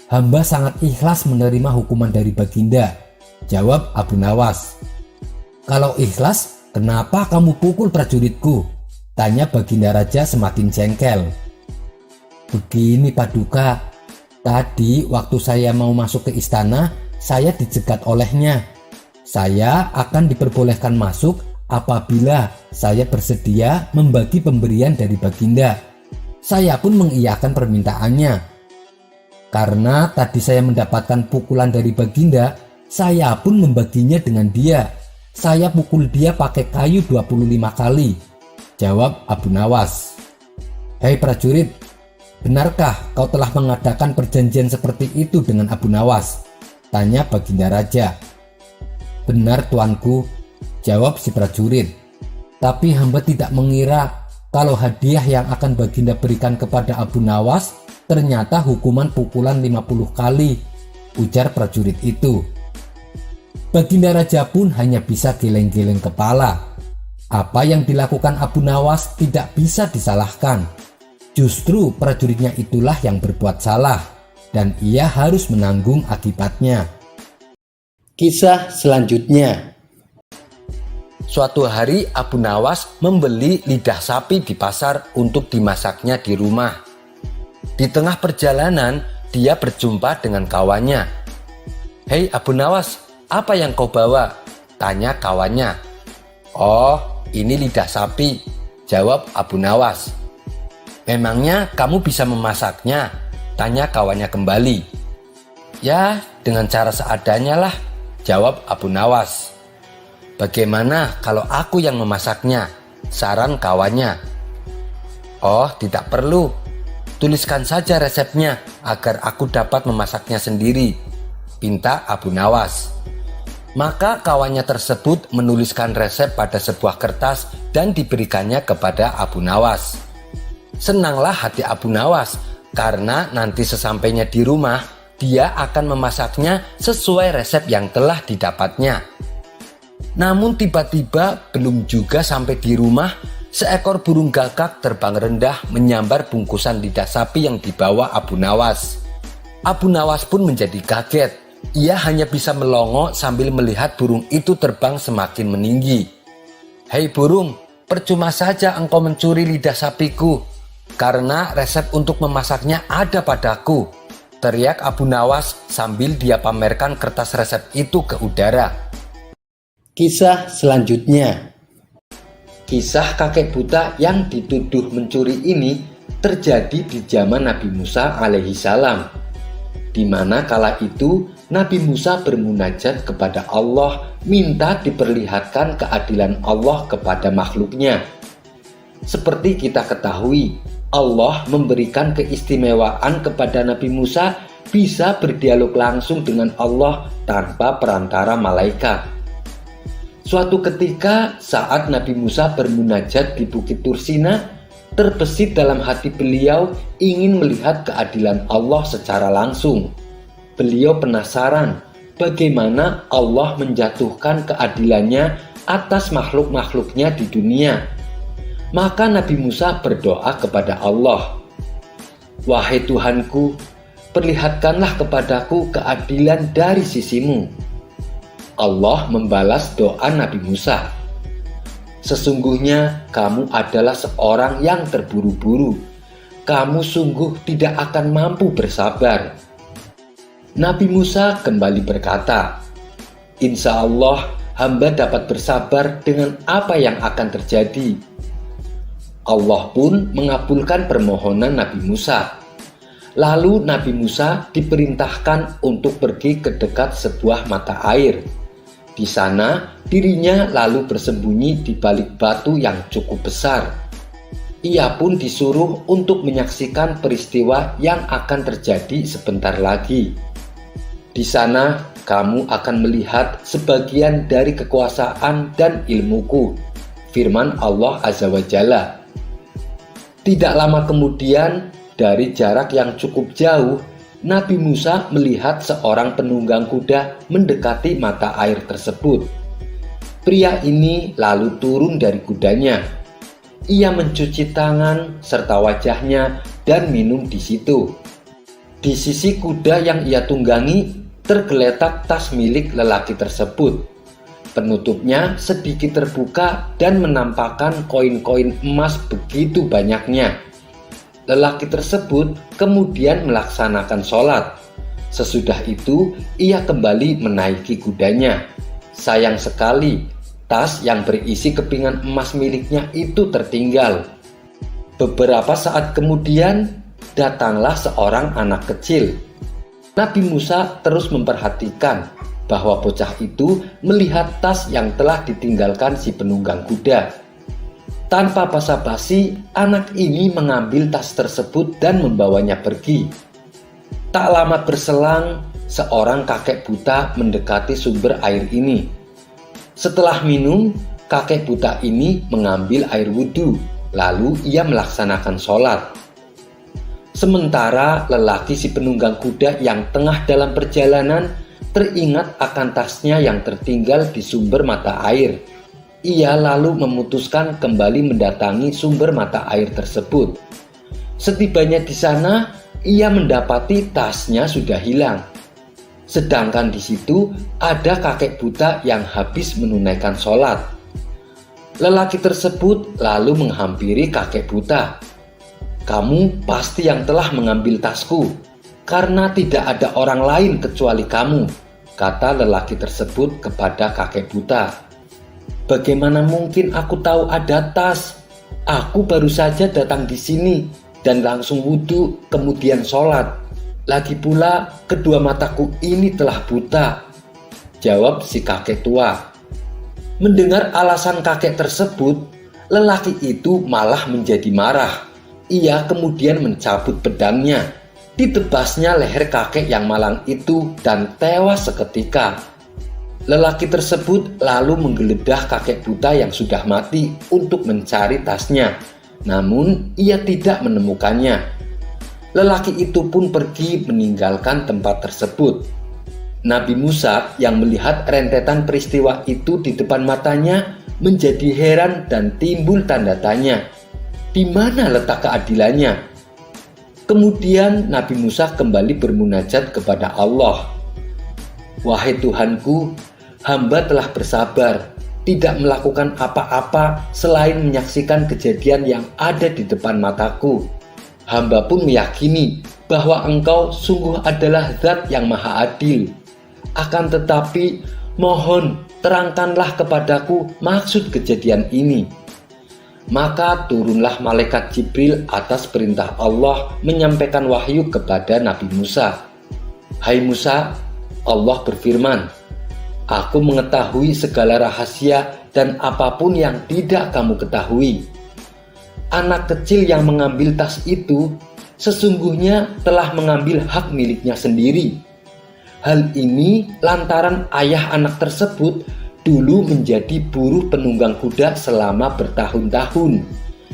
hamba sangat ikhlas menerima hukuman dari Baginda," jawab Abu Nawas. "Kalau ikhlas, kenapa kamu pukul prajuritku?" tanya Baginda Raja semakin jengkel. "Begini Paduka, tadi waktu saya mau masuk ke istana, saya dicegat olehnya. Saya akan diperbolehkan masuk apabila saya bersedia membagi pemberian dari Baginda. Saya pun mengiyakan permintaannya. Karena tadi saya mendapatkan pukulan dari Baginda, saya pun membaginya dengan dia. Saya pukul dia pakai kayu 25 kali, jawab Abu Nawas. Hei prajurit, benarkah kau telah mengadakan perjanjian seperti itu dengan Abu Nawas? Tanya Baginda Raja. Benar tuanku, jawab si prajurit. Tapi hamba tidak mengira kalau hadiah yang akan Baginda berikan kepada Abu Nawas ternyata hukuman pukulan 50 kali, ujar prajurit itu. Baginda Raja pun hanya bisa geleng-geleng kepala. Apa yang dilakukan Abu Nawas tidak bisa disalahkan. Justru prajuritnya itulah yang berbuat salah dan ia harus menanggung akibatnya. Kisah selanjutnya. Suatu hari Abu Nawas membeli lidah sapi di pasar untuk dimasaknya di rumah. Di tengah perjalanan dia berjumpa dengan kawannya. Hei Abu Nawas, apa yang kau bawa? Tanya kawannya. Oh, ini lidah sapi, jawab Abu Nawas. Memangnya kamu bisa memasaknya? Tanya kawannya kembali. Ya, dengan cara seadanya lah, jawab Abu Nawas. Bagaimana kalau aku yang memasaknya? Saran kawannya. Oh, tidak perlu. Tuliskan saja resepnya agar aku dapat memasaknya sendiri, pinta Abu Nawas. Maka kawannya tersebut menuliskan resep pada sebuah kertas dan diberikannya kepada Abu Nawas. Senanglah hati Abu Nawas karena nanti sesampainya di rumah dia akan memasaknya sesuai resep yang telah didapatnya. Namun tiba-tiba belum juga sampai di rumah, seekor burung gagak terbang rendah menyambar bungkusan lidah sapi yang dibawa Abu Nawas. Abu Nawas pun menjadi kaget. Ia hanya bisa melongo sambil melihat burung itu terbang semakin meninggi. Hei burung, percuma saja engkau mencuri lidah sapiku, karena resep untuk memasaknya ada padaku, teriak Abu Nawas sambil dia pamerkan kertas resep itu ke udara. Kisah selanjutnya. Kisah kakek buta yang dituduh mencuri ini terjadi di zaman Nabi Musa alaihi salam, di mana kala itu Nabi Musa bermunajat kepada Allah minta diperlihatkan keadilan Allah kepada makhluknya. Seperti kita ketahui, Allah memberikan keistimewaan kepada Nabi Musa bisa berdialog langsung dengan Allah tanpa perantara malaikat. Suatu ketika saat Nabi Musa bermunajat di Bukit Tursina, terbesit dalam hati beliau ingin melihat keadilan Allah secara langsung. Beliau penasaran bagaimana Allah menjatuhkan keadilannya atas makhluk-makhluknya di dunia. Maka Nabi Musa berdoa kepada Allah, "Wahai Tuhanku, perlihatkanlah kepadaku keadilan dari sisimu." Allah membalas doa Nabi Musa. "Sesungguhnya kamu adalah seorang yang terburu-buru. Kamu sungguh tidak akan mampu bersabar." Nabi Musa kembali berkata, "Insya Allah hamba dapat bersabar dengan apa yang akan terjadi." Allah pun mengabulkan permohonan Nabi Musa. Lalu Nabi Musa diperintahkan untuk pergi ke dekat sebuah mata air. Di sana dirinya lalu bersembunyi di balik batu yang cukup besar. Ia pun disuruh untuk menyaksikan peristiwa yang akan terjadi sebentar lagi. Di sana kamu akan melihat sebagian dari kekuasaan dan ilmuku, firman Allah Azza wa Jalla. Tidak lama kemudian, dari jarak yang cukup jauh, Nabi Musa melihat seorang penunggang kuda mendekati mata air tersebut. Pria ini lalu turun dari kudanya. Ia mencuci tangan serta wajahnya dan minum di situ. Di sisi kuda yang ia tunggangi tergeletak tas milik lelaki tersebut. Penutupnya sedikit terbuka dan menampakkan koin-koin emas begitu banyaknya. Lelaki tersebut kemudian melaksanakan sholat. Sesudah itu ia kembali menaiki kudanya. Sayang sekali, tas yang berisi kepingan emas miliknya itu tertinggal. Beberapa saat kemudian datanglah seorang anak kecil. Nabi Musa terus memperhatikan bahwa bocah itu melihat tas yang telah ditinggalkan si penunggang kuda. Tanpa basa-basi, anak ini mengambil tas tersebut dan membawanya pergi. Tak lama berselang, seorang kakek buta mendekati sumber air ini. Setelah minum, kakek buta ini mengambil air wudhu, lalu ia melaksanakan sholat. Sementara lelaki si penunggang kuda yang tengah dalam perjalanan teringat akan tasnya yang tertinggal di sumber mata air. Ia lalu memutuskan kembali mendatangi sumber mata air tersebut. Setibanya di sana, ia mendapati tasnya sudah hilang. Sedangkan di situ ada kakek buta yang habis menunaikan sholat. Lelaki tersebut lalu menghampiri kakek buta. "Kamu pasti yang telah mengambil tasku, karena tidak ada orang lain kecuali kamu," kata lelaki tersebut kepada kakek buta. "Bagaimana mungkin aku tahu ada tas? Aku baru saja datang di sini dan langsung wudhu kemudian sholat. Lagi pula kedua mataku ini telah buta," jawab si kakek tua. Mendengar alasan kakek tersebut, lelaki itu malah menjadi marah. Ia kemudian mencabut pedangnya. Ditebasnya leher kakek yang malang itu dan tewas seketika. Lelaki tersebut lalu menggeledah kakek buta yang sudah mati untuk mencari tasnya. Namun ia tidak menemukannya. Lelaki itu pun pergi meninggalkan tempat tersebut. Nabi Musa yang melihat rentetan peristiwa itu di depan matanya menjadi heran dan timbul tanda tanya. Di mana letak keadilannya? Kemudian Nabi Musa kembali bermunajat kepada Allah. "Wahai Tuhanku, hamba telah bersabar, tidak melakukan apa-apa selain menyaksikan kejadian yang ada di depan mataku. Hamba pun meyakini bahwa Engkau sungguh adalah Zat yang Maha Adil. Akan tetapi, mohon terangkanlah kepadaku maksud kejadian ini." Maka turunlah malaikat Jibril atas perintah Allah menyampaikan wahyu kepada Nabi Musa. "Hai Musa, Allah berfirman, Aku mengetahui segala rahasia dan apapun yang tidak kamu ketahui. Anak kecil yang mengambil tas itu sesungguhnya telah mengambil hak miliknya sendiri. Hal ini lantaran ayah anak tersebut dulu menjadi buruh penunggang kuda selama bertahun-tahun,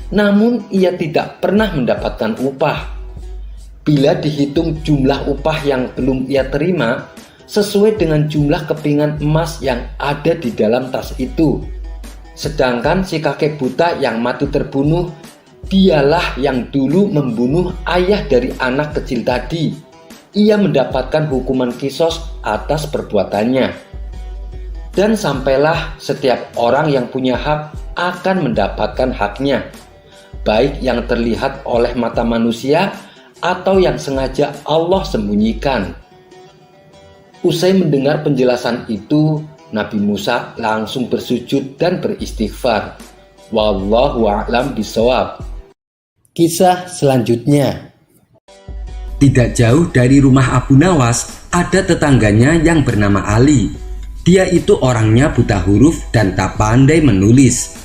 namun ia tidak pernah mendapatkan upah. Bila dihitung jumlah upah yang belum ia terima, sesuai dengan jumlah kepingan emas yang ada di dalam tas itu. Sedangkan si kakek buta yang mati terbunuh, dialah yang dulu membunuh ayah dari anak kecil tadi. Ia mendapatkan hukuman kisos atas perbuatannya. Dan sampailah setiap orang yang punya hak akan mendapatkan haknya, baik yang terlihat oleh mata manusia atau yang sengaja Allah sembunyikan. Usai mendengar penjelasan itu, Nabi Musa langsung bersujud dan beristighfar. Wallahu a'lam bishawab. Kisah selanjutnya. Tidak jauh dari rumah Abu Nawas ada tetangganya yang bernama Ali. Dia itu orangnya buta huruf dan tak pandai menulis.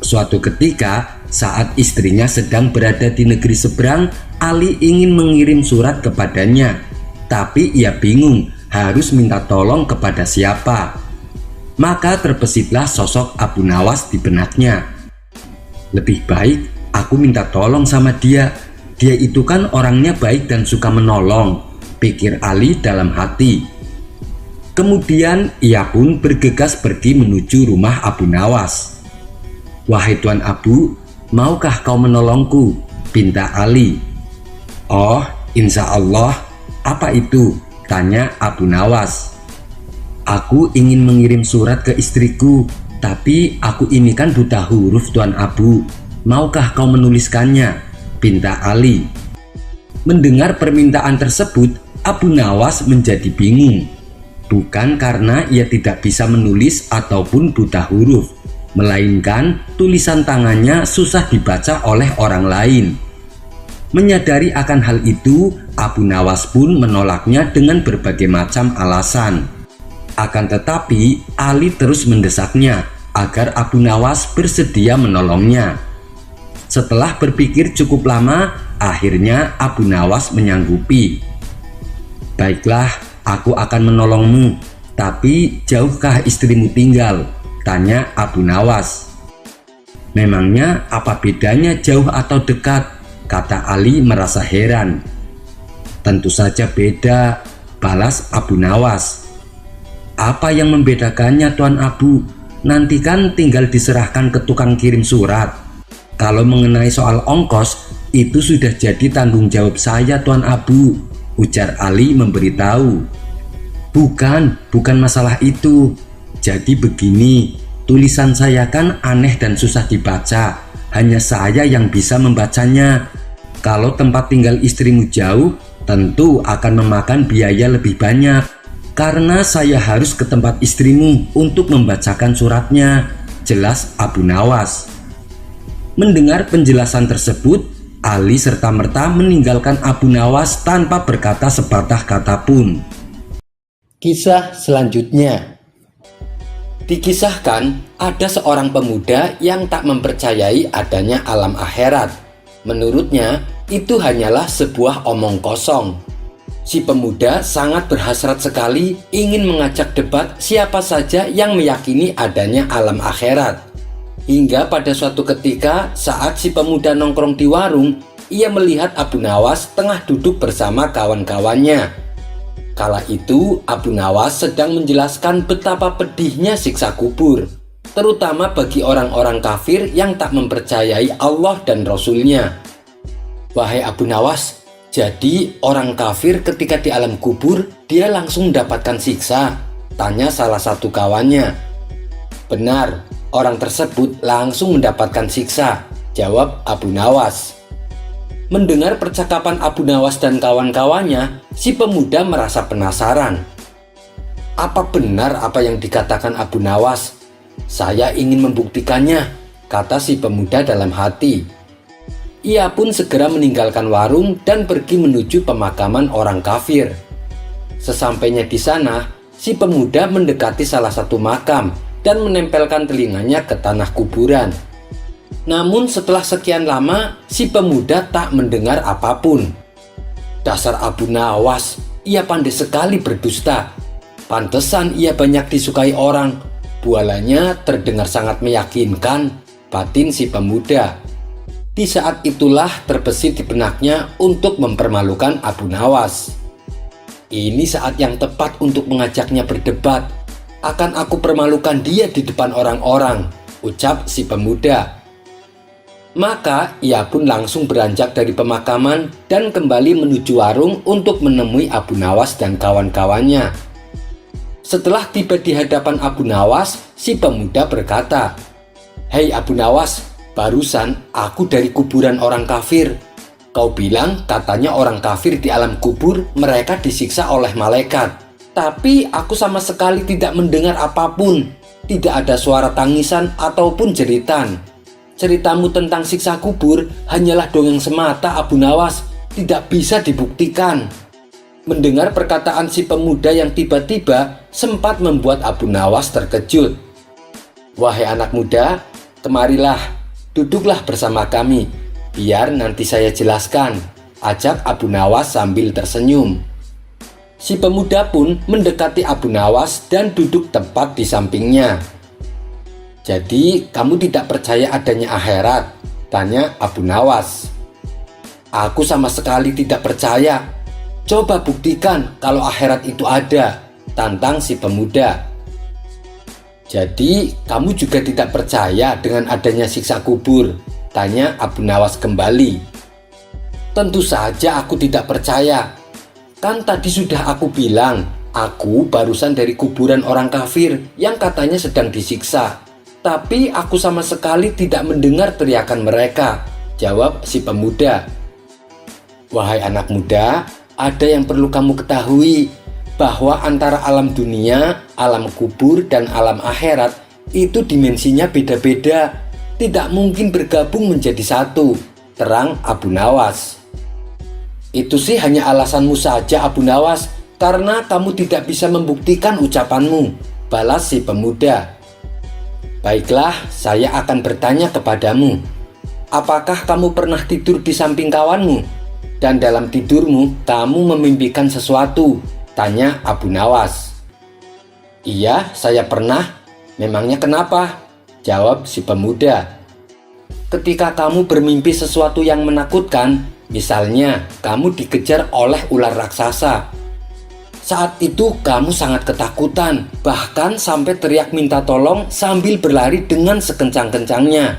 Suatu ketika, saat istrinya sedang berada di negeri seberang, Ali ingin mengirim surat kepadanya. Tapi ia bingung harus minta tolong kepada siapa. Maka terbesitlah sosok Abu Nawas di benaknya. Lebih baik aku minta tolong sama dia. Dia itu kan orangnya baik dan suka menolong, pikir Ali dalam hati. Kemudian ia pun bergegas pergi menuju rumah Abu Nawas. "Wahai Tuan Abu, maukah kau menolongku?" pinta Ali. "Oh, insya Allah. Apa itu?" tanya Abu Nawas. "Aku ingin mengirim surat ke istriku, tapi aku ini kan buta huruf Tuan Abu. Maukah kau menuliskannya?" pinta Ali. Mendengar permintaan tersebut, Abu Nawas menjadi bingung. Bukan karena ia tidak bisa menulis ataupun buta huruf, melainkan tulisan tangannya susah dibaca oleh orang lain. Menyadari akan hal itu, Abu Nawas pun menolaknya dengan berbagai macam alasan. Akan tetapi Ali terus mendesaknya agar Abu Nawas bersedia menolongnya. Setelah berpikir cukup lama, akhirnya Abu Nawas menyanggupi. "Baiklah, aku akan menolongmu, tapi jauhkah istrimu tinggal?" tanya Abu Nawas. "Memangnya apa bedanya jauh atau dekat?" kata Ali merasa heran. "Tentu saja beda," balas Abu Nawas. "Apa yang membedakannya, Tuan Abu? Nanti kan tinggal diserahkan ke tukang kirim surat. Kalau mengenai soal ongkos, itu sudah jadi tanggung jawab saya, Tuan Abu," ujar Ali memberitahu. Bukan masalah itu. Jadi begini, tulisan saya kan aneh dan susah dibaca. Hanya saya yang bisa membacanya. Kalau tempat tinggal istrimu jauh, tentu akan memakan biaya lebih banyak. Karena saya harus ke tempat istrimu untuk membacakan suratnya, jelas Abu Nawas. Mendengar penjelasan tersebut, Ali serta-merta meninggalkan Abu Nawas tanpa berkata sepatah kata pun. Kisah selanjutnya. Dikisahkan ada seorang pemuda yang tak mempercayai adanya alam akhirat. Menurutnya, itu hanyalah sebuah omong kosong. Si pemuda sangat berhasrat sekali ingin mengajak debat siapa saja yang meyakini adanya alam akhirat. Hingga pada suatu ketika saat si pemuda nongkrong di warung, ia melihat Abu Nawas tengah duduk bersama kawan-kawannya. Kala itu Abu Nawas sedang menjelaskan betapa pedihnya siksa kubur, terutama bagi orang-orang kafir yang tak mempercayai Allah dan Rasul-Nya. "Wahai Abu Nawas, jadi orang kafir ketika di alam kubur dia langsung mendapatkan siksa?" tanya salah satu kawannya. "Benar, orang tersebut langsung mendapatkan siksa," jawab Abu Nawas. Mendengar percakapan Abu Nawas dan kawan-kawannya, si pemuda merasa penasaran. "Apa benar apa yang dikatakan Abu Nawas? Saya ingin membuktikannya," kata si pemuda dalam hati. Ia pun segera meninggalkan warung dan pergi menuju pemakaman orang kafir. Sesampainya di sana, si pemuda mendekati salah satu makam dan menempelkan telinganya ke tanah kuburan. Namun setelah sekian lama, si pemuda tak mendengar apapun. Dasar Abu Nawas, ia pandai sekali berdusta. Pantesan ia banyak disukai orang. Bualanya terdengar sangat meyakinkan, batin si pemuda. Di saat itulah terbesit di benaknya untuk mempermalukan Abu Nawas. Ini saat yang tepat untuk mengajaknya berdebat. Akan aku permalukan dia di depan orang-orang, ucap si pemuda. Maka ia pun langsung beranjak dari pemakaman dan kembali menuju warung untuk menemui Abu Nawas dan kawan-kawannya. Setelah tiba di hadapan Abu Nawas, si pemuda berkata, "Hei Abu Nawas, barusan aku dari kuburan orang kafir. Kau bilang katanya orang kafir di alam kubur mereka disiksa oleh malaikat. Tapi aku sama sekali tidak mendengar apapun. Tidak ada suara tangisan ataupun jeritan. Ceritamu tentang siksa kubur hanyalah dongeng semata, Abu Nawas, tidak bisa dibuktikan." Mendengar perkataan si pemuda yang tiba-tiba sempat membuat Abu Nawas terkejut. "Wahai anak muda, kemarilah, duduklah bersama kami, biar nanti saya jelaskan," ajak Abu Nawas sambil tersenyum. Si pemuda pun mendekati Abu Nawas dan duduk tepat di sampingnya. "Jadi kamu tidak percaya adanya akhirat?" tanya Abu Nawas. "Aku sama sekali tidak percaya. Coba buktikan kalau akhirat itu ada," tantang si pemuda. "Jadi kamu juga tidak percaya dengan adanya siksa kubur?" tanya Abu Nawas kembali. "Tentu saja aku tidak percaya. Kan tadi sudah aku bilang, aku barusan dari kuburan orang kafir yang katanya sedang disiksa. Tapi aku sama sekali tidak mendengar teriakan mereka," jawab si pemuda. "Wahai anak muda, ada yang perlu kamu ketahui, bahwa antara alam dunia, alam kubur, dan alam akhirat itu dimensinya beda-beda. Tidak mungkin bergabung menjadi satu," terang Abu Nawas. "Itu sih hanya alasanmu saja, Abu Nawas. karena kamu tidak bisa membuktikan ucapanmu, balas si pemuda. Baiklah, saya akan bertanya kepadamu. Apakah kamu pernah tidur di samping kawanmu? Dan dalam tidurmu, kamu memimpikan sesuatu? Tanya Abu Nawas. Iya, saya pernah. Memangnya kenapa? Jawab si pemuda. Ketika kamu bermimpi sesuatu yang menakutkan, misalnya kamu dikejar oleh ular raksasa. Saat itu kamu sangat ketakutan, bahkan sampai teriak minta tolong sambil berlari dengan sekencang-kencangnya.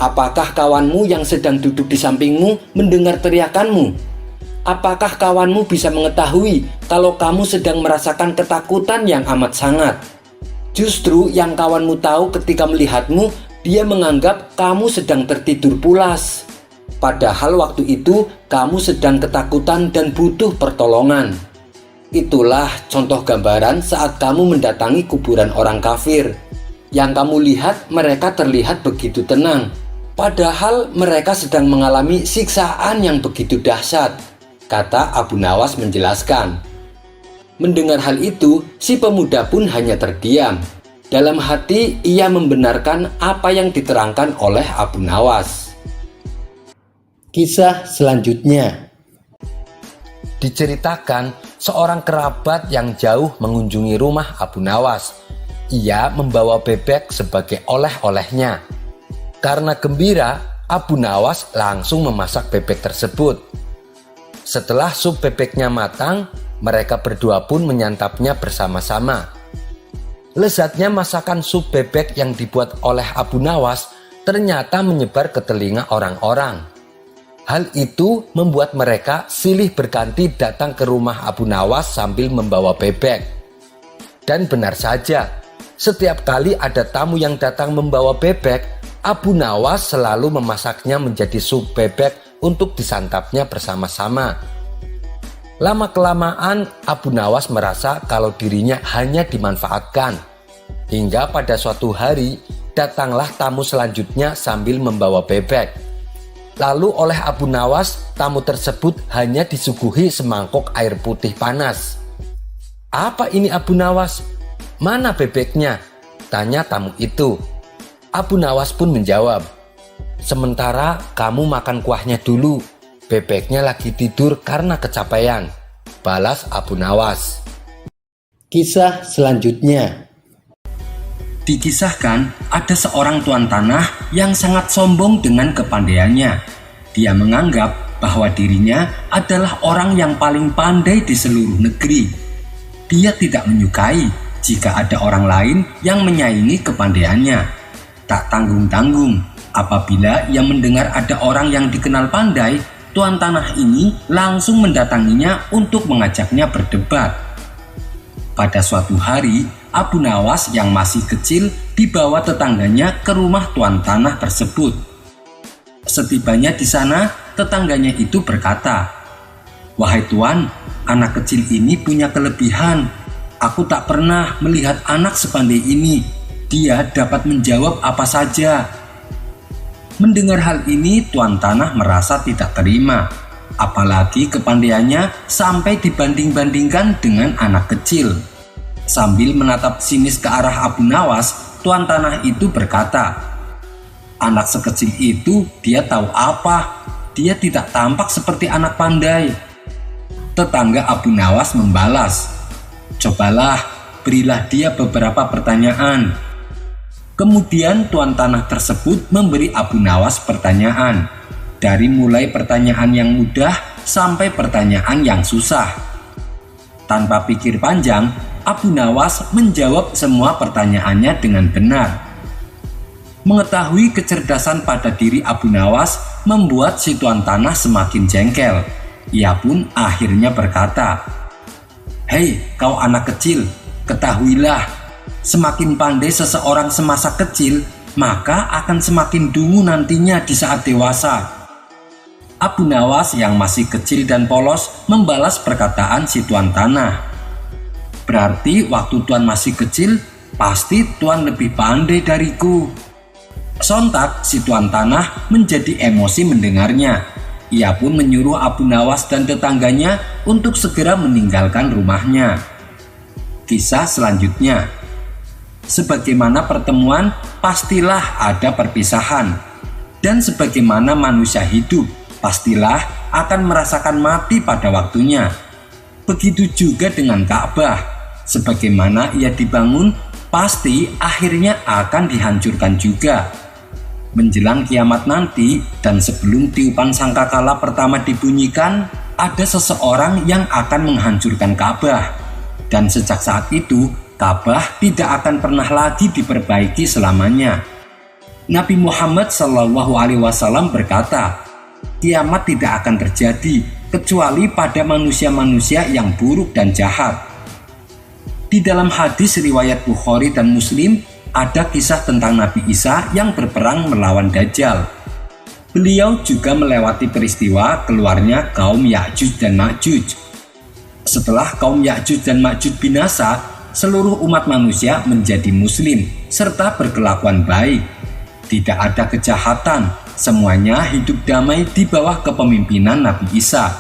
Apakah kawanmu yang sedang duduk di sampingmu mendengar teriakanmu? Apakah kawanmu bisa mengetahui kalau kamu sedang merasakan ketakutan yang amat sangat? Justru yang kawanmu tahu ketika melihatmu, dia menganggap kamu sedang tertidur pulas. Padahal waktu itu kamu sedang ketakutan dan butuh pertolongan. Itulah contoh gambaran saat kamu mendatangi kuburan orang kafir. Yang kamu lihat, mereka terlihat begitu tenang. Padahal mereka sedang mengalami siksaan yang begitu dahsyat, kata Abu Nawas menjelaskan. Mendengar hal itu, si pemuda pun hanya terdiam. Dalam hati, ia membenarkan apa yang diterangkan oleh Abu Nawas. Kisah selanjutnya. Diceritakan, seorang kerabat yang jauh mengunjungi rumah Abu Nawas. Ia membawa bebek sebagai oleh-olehnya. Karena gembira, Abu Nawas langsung memasak bebek tersebut. Setelah sup bebeknya matang, mereka berdua pun menyantapnya bersama-sama. Lezatnya masakan sup bebek yang dibuat oleh Abu Nawas ternyata menyebar ke telinga orang-orang. Hal itu membuat mereka silih berganti datang ke rumah Abu Nawas sambil membawa bebek. Dan benar saja, setiap kali ada tamu yang datang membawa bebek, Abu Nawas selalu memasaknya menjadi sup bebek untuk disantapnya bersama-sama. Lama-kelamaan Abu Nawas merasa kalau dirinya hanya dimanfaatkan. Hingga pada suatu hari, datanglah tamu selanjutnya sambil membawa bebek. Lalu oleh Abu Nawas, tamu tersebut hanya disuguhi semangkok air putih panas. "Apa ini Abu Nawas? Mana bebeknya?" tanya tamu itu. Abu Nawas pun menjawab, "Sementara kamu makan kuahnya dulu, bebeknya lagi tidur karena kecapean," balas Abu Nawas. Kisah selanjutnya. Dikisahkan ada seorang tuan tanah yang sangat sombong dengan kepandaiannya. Dia menganggap bahwa dirinya adalah orang yang paling pandai di seluruh negeri. Dia tidak menyukai jika ada orang lain yang menyaingi kepandaiannya. Tak tanggung-tanggung, apabila ia mendengar ada orang yang dikenal pandai, tuan tanah ini langsung mendatanginya untuk mengajaknya berdebat. Pada suatu hari, Abu Nawas yang masih kecil dibawa tetangganya ke rumah tuan tanah tersebut. Setibanya di sana, tetangganya itu berkata, "Wahai tuan, anak kecil ini punya kelebihan. Aku tak pernah melihat anak sepandai ini. Dia dapat menjawab apa saja." Mendengar hal ini, tuan tanah merasa tidak terima. Apalagi kepandaiannya sampai dibanding-bandingkan dengan anak kecil. Sambil menatap sinis ke arah Abu Nawas, tuan tanah itu berkata, "Anak sekecil itu dia tahu apa? Dia tidak tampak seperti anak pandai." Tetangga Abu Nawas membalas, "Cobalah, berilah dia beberapa pertanyaan." Kemudian tuan tanah tersebut memberi Abu Nawas pertanyaan, dari mulai pertanyaan yang mudah sampai pertanyaan yang susah. Tanpa pikir panjang, Abu Nawas menjawab semua pertanyaannya dengan benar. Mengetahui kecerdasan pada diri Abu Nawas membuat si tuan tanah semakin jengkel. Ia pun akhirnya berkata, "Hei kau anak kecil, ketahuilah, semakin pandai seseorang semasa kecil, maka akan semakin dungu nantinya di saat dewasa." Abu Nawas yang masih kecil dan polos membalas perkataan si tuan tanah. "Berarti waktu tuan masih kecil, pasti tuan lebih pandai dariku." Sontak si tuan tanah menjadi emosi mendengarnya. Ia pun menyuruh Abu Nawas dan tetangganya untuk segera meninggalkan rumahnya. Kisah selanjutnya. Sebagaimana pertemuan, pastilah ada perpisahan. Dan sebagaimana manusia hidup, pastilah akan merasakan mati pada waktunya. Begitu juga dengan Ka'bah. Sebagaimana ia dibangun, pasti akhirnya akan dihancurkan juga. Menjelang kiamat nanti dan sebelum tiupan sangkakala pertama dibunyikan, ada seseorang yang akan menghancurkan Ka'bah. Dan sejak saat itu, Ka'bah tidak akan pernah lagi diperbaiki selamanya. Nabi Muhammad SAW berkata, kiamat tidak akan terjadi kecuali pada manusia-manusia yang buruk dan jahat. Di dalam hadis riwayat Bukhari dan Muslim, ada kisah tentang Nabi Isa yang berperang melawan Dajjal. Beliau juga melewati peristiwa keluarnya kaum Ya'juj dan Ma'juj. Setelah kaum Ya'juj dan Ma'juj binasa, seluruh umat manusia menjadi muslim serta berkelakuan baik. Tidak ada kejahatan, semuanya hidup damai di bawah kepemimpinan Nabi Isa.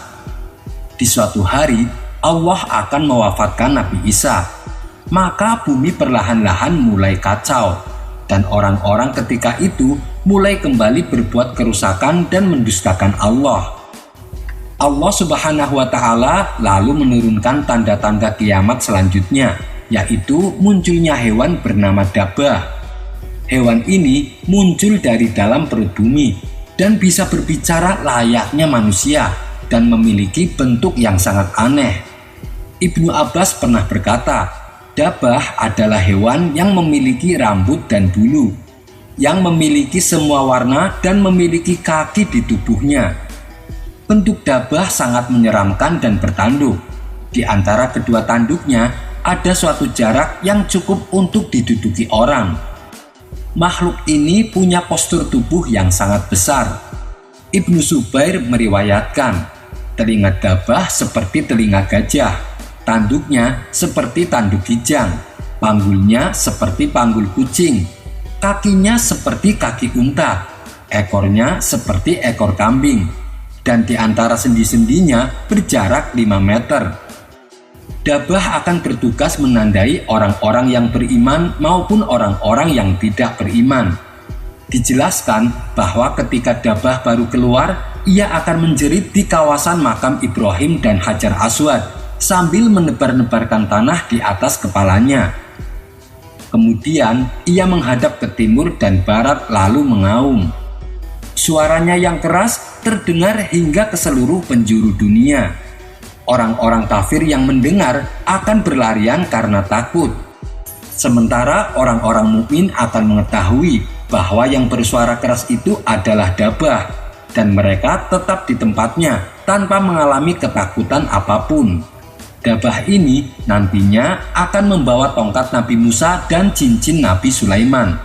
Di suatu hari, Allah akan mewafatkan Nabi Isa. Maka bumi perlahan-lahan mulai kacau, dan orang-orang ketika itu mulai kembali berbuat kerusakan dan mendustakan Allah. Allah Subhanahu wa Ta'ala lalu menurunkan tanda-tanda kiamat selanjutnya, yaitu munculnya hewan bernama Dabah. Hewan ini muncul dari dalam perut bumi dan bisa berbicara layaknya manusia dan memiliki bentuk yang sangat aneh. Ibnu Abbas pernah berkata, Dabah adalah hewan yang memiliki rambut dan bulu, yang memiliki semua warna dan memiliki kaki di tubuhnya. Bentuk Dabah sangat menyeramkan dan bertanduk. Di antara kedua tanduknya ada suatu jarak yang cukup untuk diduduki orang. Makhluk ini punya postur tubuh yang sangat besar. Ibnu Zubair meriwayatkan, telinga Dabah seperti telinga gajah. Tanduknya seperti tanduk kijang, panggulnya seperti panggul kucing, kakinya seperti kaki unta, ekornya seperti ekor kambing, dan di antara sendi-sendinya berjarak 5 meter. Dabah akan bertugas menandai orang-orang yang beriman maupun orang-orang yang tidak beriman. Dijelaskan bahwa ketika Dabah baru keluar, ia akan menjerit di kawasan makam Ibrahim dan Hajar Aswad sambil menebar-nebarkan tanah di atas kepalanya. Kemudian ia menghadap ke timur dan barat lalu mengaum. Suaranya yang keras terdengar hingga ke seluruh penjuru dunia. Orang-orang kafir yang mendengar akan berlarian karena takut. Sementara orang-orang mukmin akan mengetahui bahwa yang bersuara keras itu adalah Dabah, dan mereka tetap di tempatnya tanpa mengalami ketakutan apapun. Dabah ini nantinya akan membawa tongkat Nabi Musa dan cincin Nabi Sulaiman.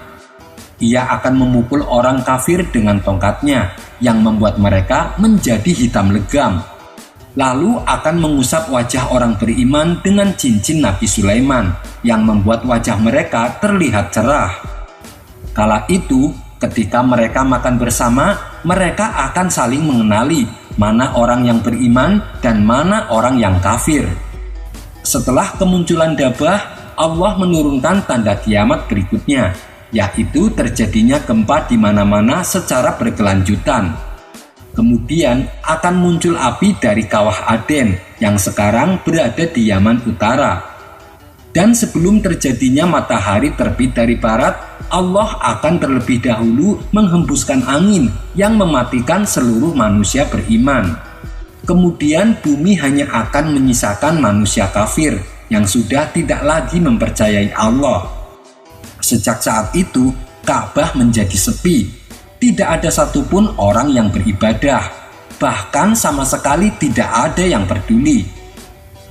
Ia akan memukul orang kafir dengan tongkatnya yang membuat mereka menjadi hitam legam. Lalu akan mengusap wajah orang beriman dengan cincin Nabi Sulaiman yang membuat wajah mereka terlihat cerah. Kala itu, ketika mereka makan bersama, mereka akan saling mengenali mana orang yang beriman dan mana orang yang kafir. Setelah kemunculan Dabah, Allah menurunkan tanda kiamat berikutnya, yaitu terjadinya gempa di mana-mana secara berkelanjutan. Kemudian akan muncul api dari kawah Aden yang sekarang berada di Yaman Utara. Dan sebelum terjadinya matahari terbit dari barat, Allah akan terlebih dahulu menghembuskan angin yang mematikan seluruh manusia beriman. Kemudian bumi hanya akan menyisakan manusia kafir yang sudah tidak lagi mempercayai Allah. Sejak saat itu, Ka'bah menjadi sepi. Tidak ada satupun orang yang beribadah. Bahkan sama sekali tidak ada yang peduli.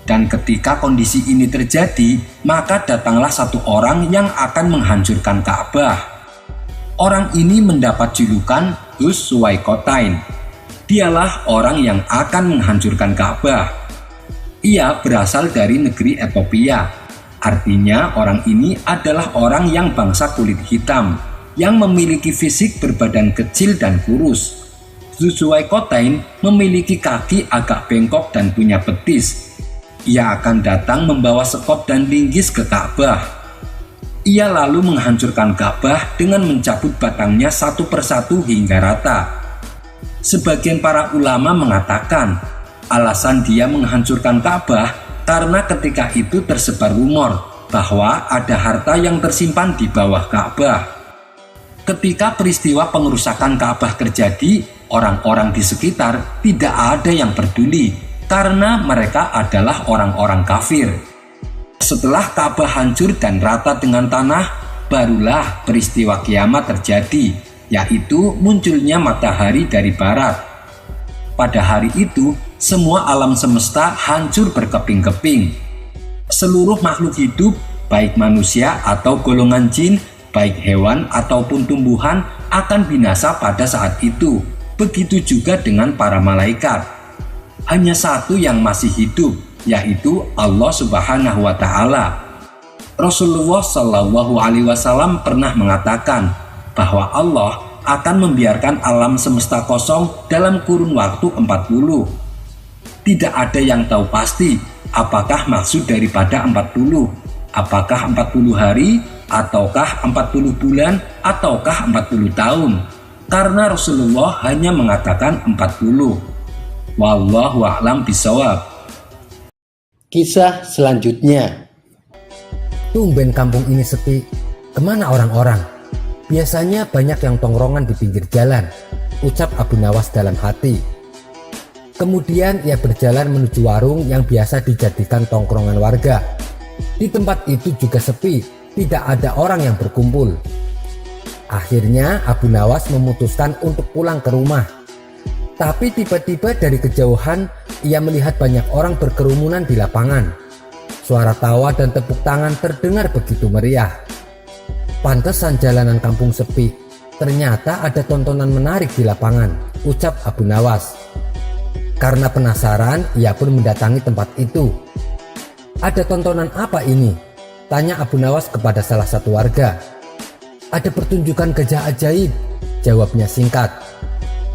Dan ketika kondisi ini terjadi, maka datanglah satu orang yang akan menghancurkan Ka'bah. Orang ini mendapat julukan Dzul Suwaikotain. Dialah orang yang akan menghancurkan Ka'bah. Ia berasal dari negeri Ethiopia. Artinya orang ini adalah orang yang bangsa kulit hitam, yang memiliki fisik berbadan kecil dan kurus. Zulzuwaikotain memiliki kaki agak bengkok dan punya betis. Ia akan datang membawa sekop dan linggis ke Ka'bah. Ia lalu menghancurkan Ka'bah dengan mencabut batangnya satu persatu hingga rata. Sebagian para ulama mengatakan alasan dia menghancurkan Ka'bah karena ketika itu tersebar rumor bahwa ada harta yang tersimpan di bawah Ka'bah. Ketika peristiwa pengerusakan Ka'bah terjadi, orang-orang di sekitar tidak ada yang peduli karena mereka adalah orang-orang kafir. Setelah Ka'bah hancur dan rata dengan tanah, barulah peristiwa kiamat terjadi, yaitu munculnya matahari dari barat. Pada hari itu, semua alam semesta hancur berkeping-keping. Seluruh makhluk hidup, baik manusia atau golongan jin, baik hewan ataupun tumbuhan, akan binasa pada saat itu. Begitu juga dengan para malaikat. Hanya satu yang masih hidup, yaitu Allah Subhanahu wa Ta'ala. Rasulullah Shallallahu Alaihi Wasallam pernah mengatakan bahwa Allah akan membiarkan alam semesta kosong dalam kurun waktu 40. Tidak ada yang tahu pasti apakah maksud daripada 40. Apakah 40 hari, ataukah 40 bulan, ataukah 40 tahun. Karena Rasulullah hanya mengatakan 40. Wallahu a'lam bishawab. Kisah selanjutnya. Tumben kampung ini sepi. Kemana orang-orang? Biasanya banyak yang tongkrongan di pinggir jalan, ucap Abu Nawas dalam hati. Kemudian ia berjalan menuju warung yang biasa dijadikan tongkrongan warga. Di tempat itu juga sepi, tidak ada orang yang berkumpul. Akhirnya Abu Nawas memutuskan untuk pulang ke rumah. Tapi tiba-tiba dari kejauhan ia melihat banyak orang berkerumunan di lapangan. Suara tawa dan tepuk tangan terdengar begitu meriah. Pantesan jalanan kampung sepi. Ternyata ada tontonan menarik di lapangan, ucap Abu Nawas. Karena penasaran, ia pun mendatangi tempat itu. Ada tontonan apa ini? Tanya Abu Nawas kepada salah satu warga. Ada pertunjukan gajah ajaib, jawabnya singkat.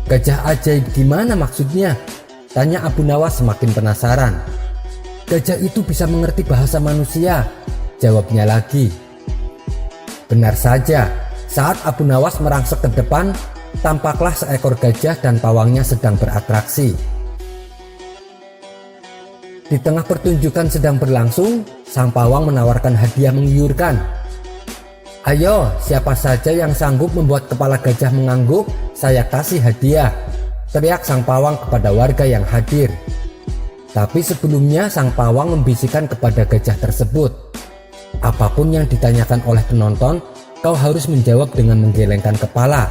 Gajah ajaib gimana maksudnya? Tanya Abu Nawas semakin penasaran. Gajah itu bisa mengerti bahasa manusia, jawabnya lagi. Benar saja, saat Abu Nawas merangsek ke depan, tampaklah seekor gajah dan pawangnya sedang beratraksi. Di tengah pertunjukan sedang berlangsung, sang pawang menawarkan hadiah menggiurkan. Ayo, siapa saja yang sanggup membuat kepala gajah mengangguk, saya kasih hadiah, teriak sang pawang kepada warga yang hadir. Tapi sebelumnya sang pawang membisikkan kepada gajah tersebut, apapun yang ditanyakan oleh penonton, kau harus menjawab dengan menggelengkan kepala.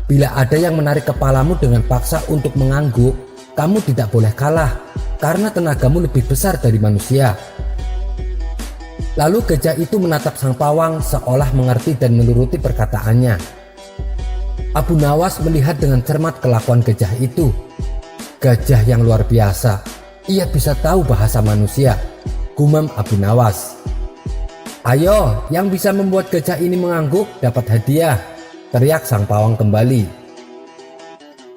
Bila ada yang menarik kepalamu dengan paksa untuk mengangguk, kamu tidak boleh kalah, karena tenagamu lebih besar dari manusia. Lalu gajah itu menatap sang pawang seolah mengerti dan menuruti perkataannya. Abu Nawas melihat dengan cermat kelakuan gajah itu. Gajah yang luar biasa, ia bisa tahu bahasa manusia, gumam Abu Nawas. Ayo, yang bisa membuat gajah ini mengangguk dapat hadiah, teriak sang pawang kembali.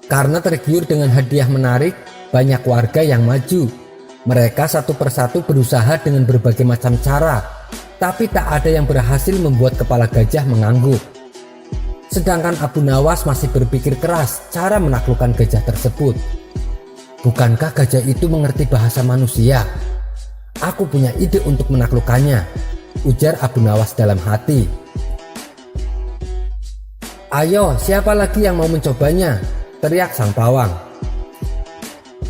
Karena tergiur dengan hadiah menarik, banyak warga yang maju. Mereka satu persatu berusaha dengan berbagai macam cara, tapi tak ada yang berhasil membuat kepala gajah mengangguk. Sedangkan Abu Nawas masih berpikir keras cara menaklukkan gajah tersebut. Bukankah gajah itu mengerti bahasa manusia? Aku punya ide untuk menaklukkannya, ujar Abu Nawas dalam hati. Ayo, siapa lagi yang mau mencobanya? Teriak sang pawang.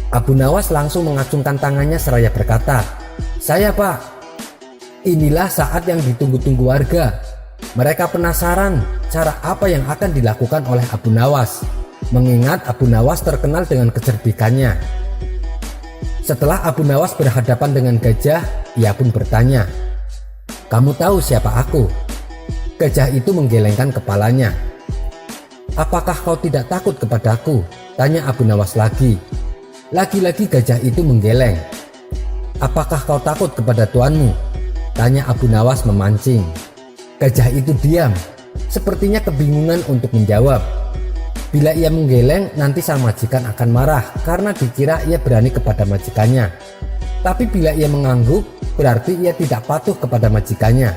Abu Nawas langsung mengacungkan tangannya seraya berkata, saya Pak. Inilah saat yang ditunggu-tunggu warga. Mereka penasaran cara apa yang akan dilakukan oleh Abu Nawas, mengingat Abu Nawas terkenal dengan kecerdikannya. Setelah Abu Nawas berhadapan dengan gajah, ia pun bertanya, kamu tahu siapa aku? Gajah itu menggelengkan kepalanya. Apakah kau tidak takut kepadaku? Tanya Abu Nawas lagi. Lagi-lagi gajah itu menggeleng. Apakah kau takut kepada tuanmu? Tanya Abu Nawas memancing. Gajah itu diam, sepertinya kebingungan untuk menjawab. Bila ia menggeleng, nanti sang majikan akan marah karena dikira ia berani kepada majikannya. Tapi bila ia mengangguk, berarti ia tidak patuh kepada majikannya.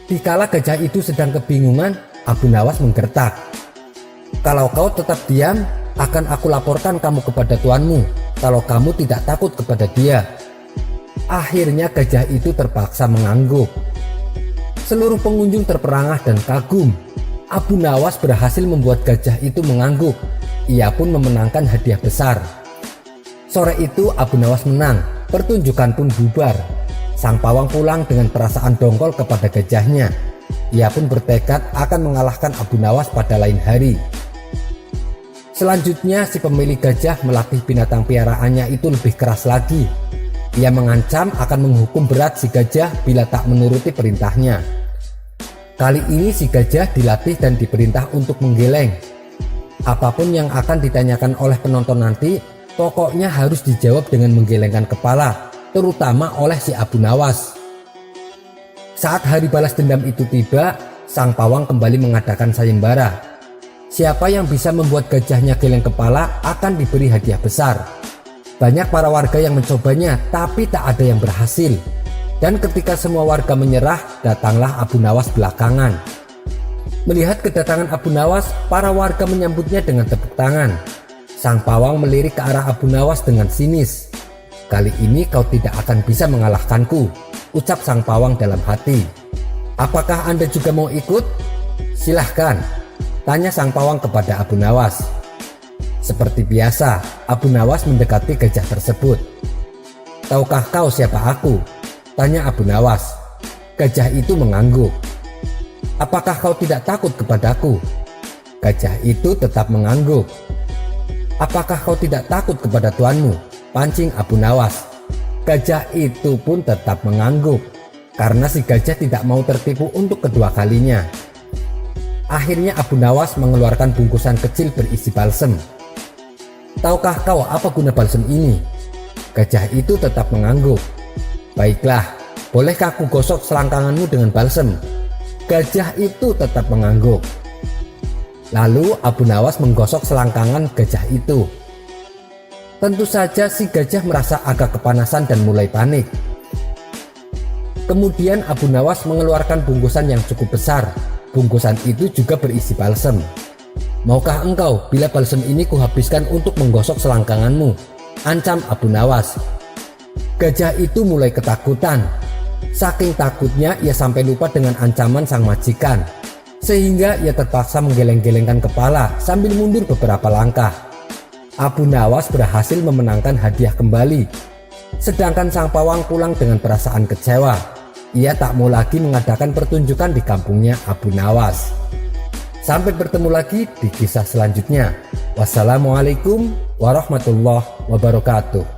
Dikala gajah itu sedang kebingungan, Abu Nawas menggertak. "Kalau kau tetap diam, akan aku laporkan kamu kepada tuanmu kalau kamu tidak takut kepada dia." Akhirnya gajah itu terpaksa mengangguk. Seluruh pengunjung terperangah dan kagum. Abu Nawas berhasil membuat gajah itu mengangguk. Ia pun memenangkan hadiah besar. Sore itu Abu Nawas menang, pertunjukan pun bubar. Sang pawang pulang dengan perasaan dongkol kepada gajahnya. Ia pun bertekad akan mengalahkan Abu Nawas pada lain hari. Selanjutnya si pemilik gajah melatih binatang piaraannya itu lebih keras lagi. Ia mengancam akan menghukum berat si gajah bila tak menuruti perintahnya. Kali ini si gajah dilatih dan diperintah untuk menggeleng. Apapun yang akan ditanyakan oleh penonton nanti, pokoknya harus dijawab dengan menggelengkan kepala, terutama oleh si Abu Nawas. Saat hari balas dendam itu tiba, sang pawang kembali mengadakan sayembara. Siapa yang bisa membuat gajahnya geleng kepala akan diberi hadiah besar. Banyak para warga yang mencobanya, tapi tak ada yang berhasil. Dan ketika semua warga menyerah, datanglah Abu Nawas belakangan. Melihat kedatangan Abu Nawas, para warga menyambutnya dengan tepuk tangan. Sang pawang melirik ke arah Abu Nawas dengan sinis. "Kali ini kau tidak akan bisa mengalahkanku," ucap sang pawang dalam hati. "Apakah Anda juga mau ikut? Silahkan," tanya sang pawang kepada Abu Nawas. Seperti biasa, Abu Nawas mendekati gajah tersebut. "Tahukah kau siapa aku?" tanya Abu Nawas. Gajah itu mengangguk. "Apakah kau tidak takut kepadaku?" Gajah itu tetap mengangguk. "Apakah kau tidak takut kepada tuanmu?" pancing Abu Nawas. Gajah itu pun tetap mengangguk karena si gajah tidak mau tertipu untuk kedua kalinya. Akhirnya Abu Nawas mengeluarkan bungkusan kecil berisi balsem. "Tahukah kau apa guna balsem ini?" Gajah itu tetap mengangguk. "Baiklah, bolehkah aku gosok selangkanganmu dengan balsem?" Gajah itu tetap mengangguk. Lalu Abu Nawas menggosok selangkangan gajah itu. Tentu saja si gajah merasa agak kepanasan dan mulai panik. Kemudian Abu Nawas mengeluarkan bungkusan yang cukup besar. Bungkusan itu juga berisi balsem. "Maukah engkau bila balsem ini kuhabiskan untuk menggosok selangkanganmu?" ancam Abu Nawas. Gajah itu mulai ketakutan. Saking takutnya ia sampai lupa dengan ancaman sang majikan, sehingga ia terpaksa menggeleng-gelengkan kepala sambil mundur beberapa langkah. Abu Nawas berhasil memenangkan hadiah kembali. Sedangkan sang pawang pulang dengan perasaan kecewa. Ia tak mau lagi mengadakan pertunjukan di kampungnya Abu Nawas. Sampai bertemu lagi di kisah selanjutnya. Wassalamualaikum warahmatullahi wabarakatuh.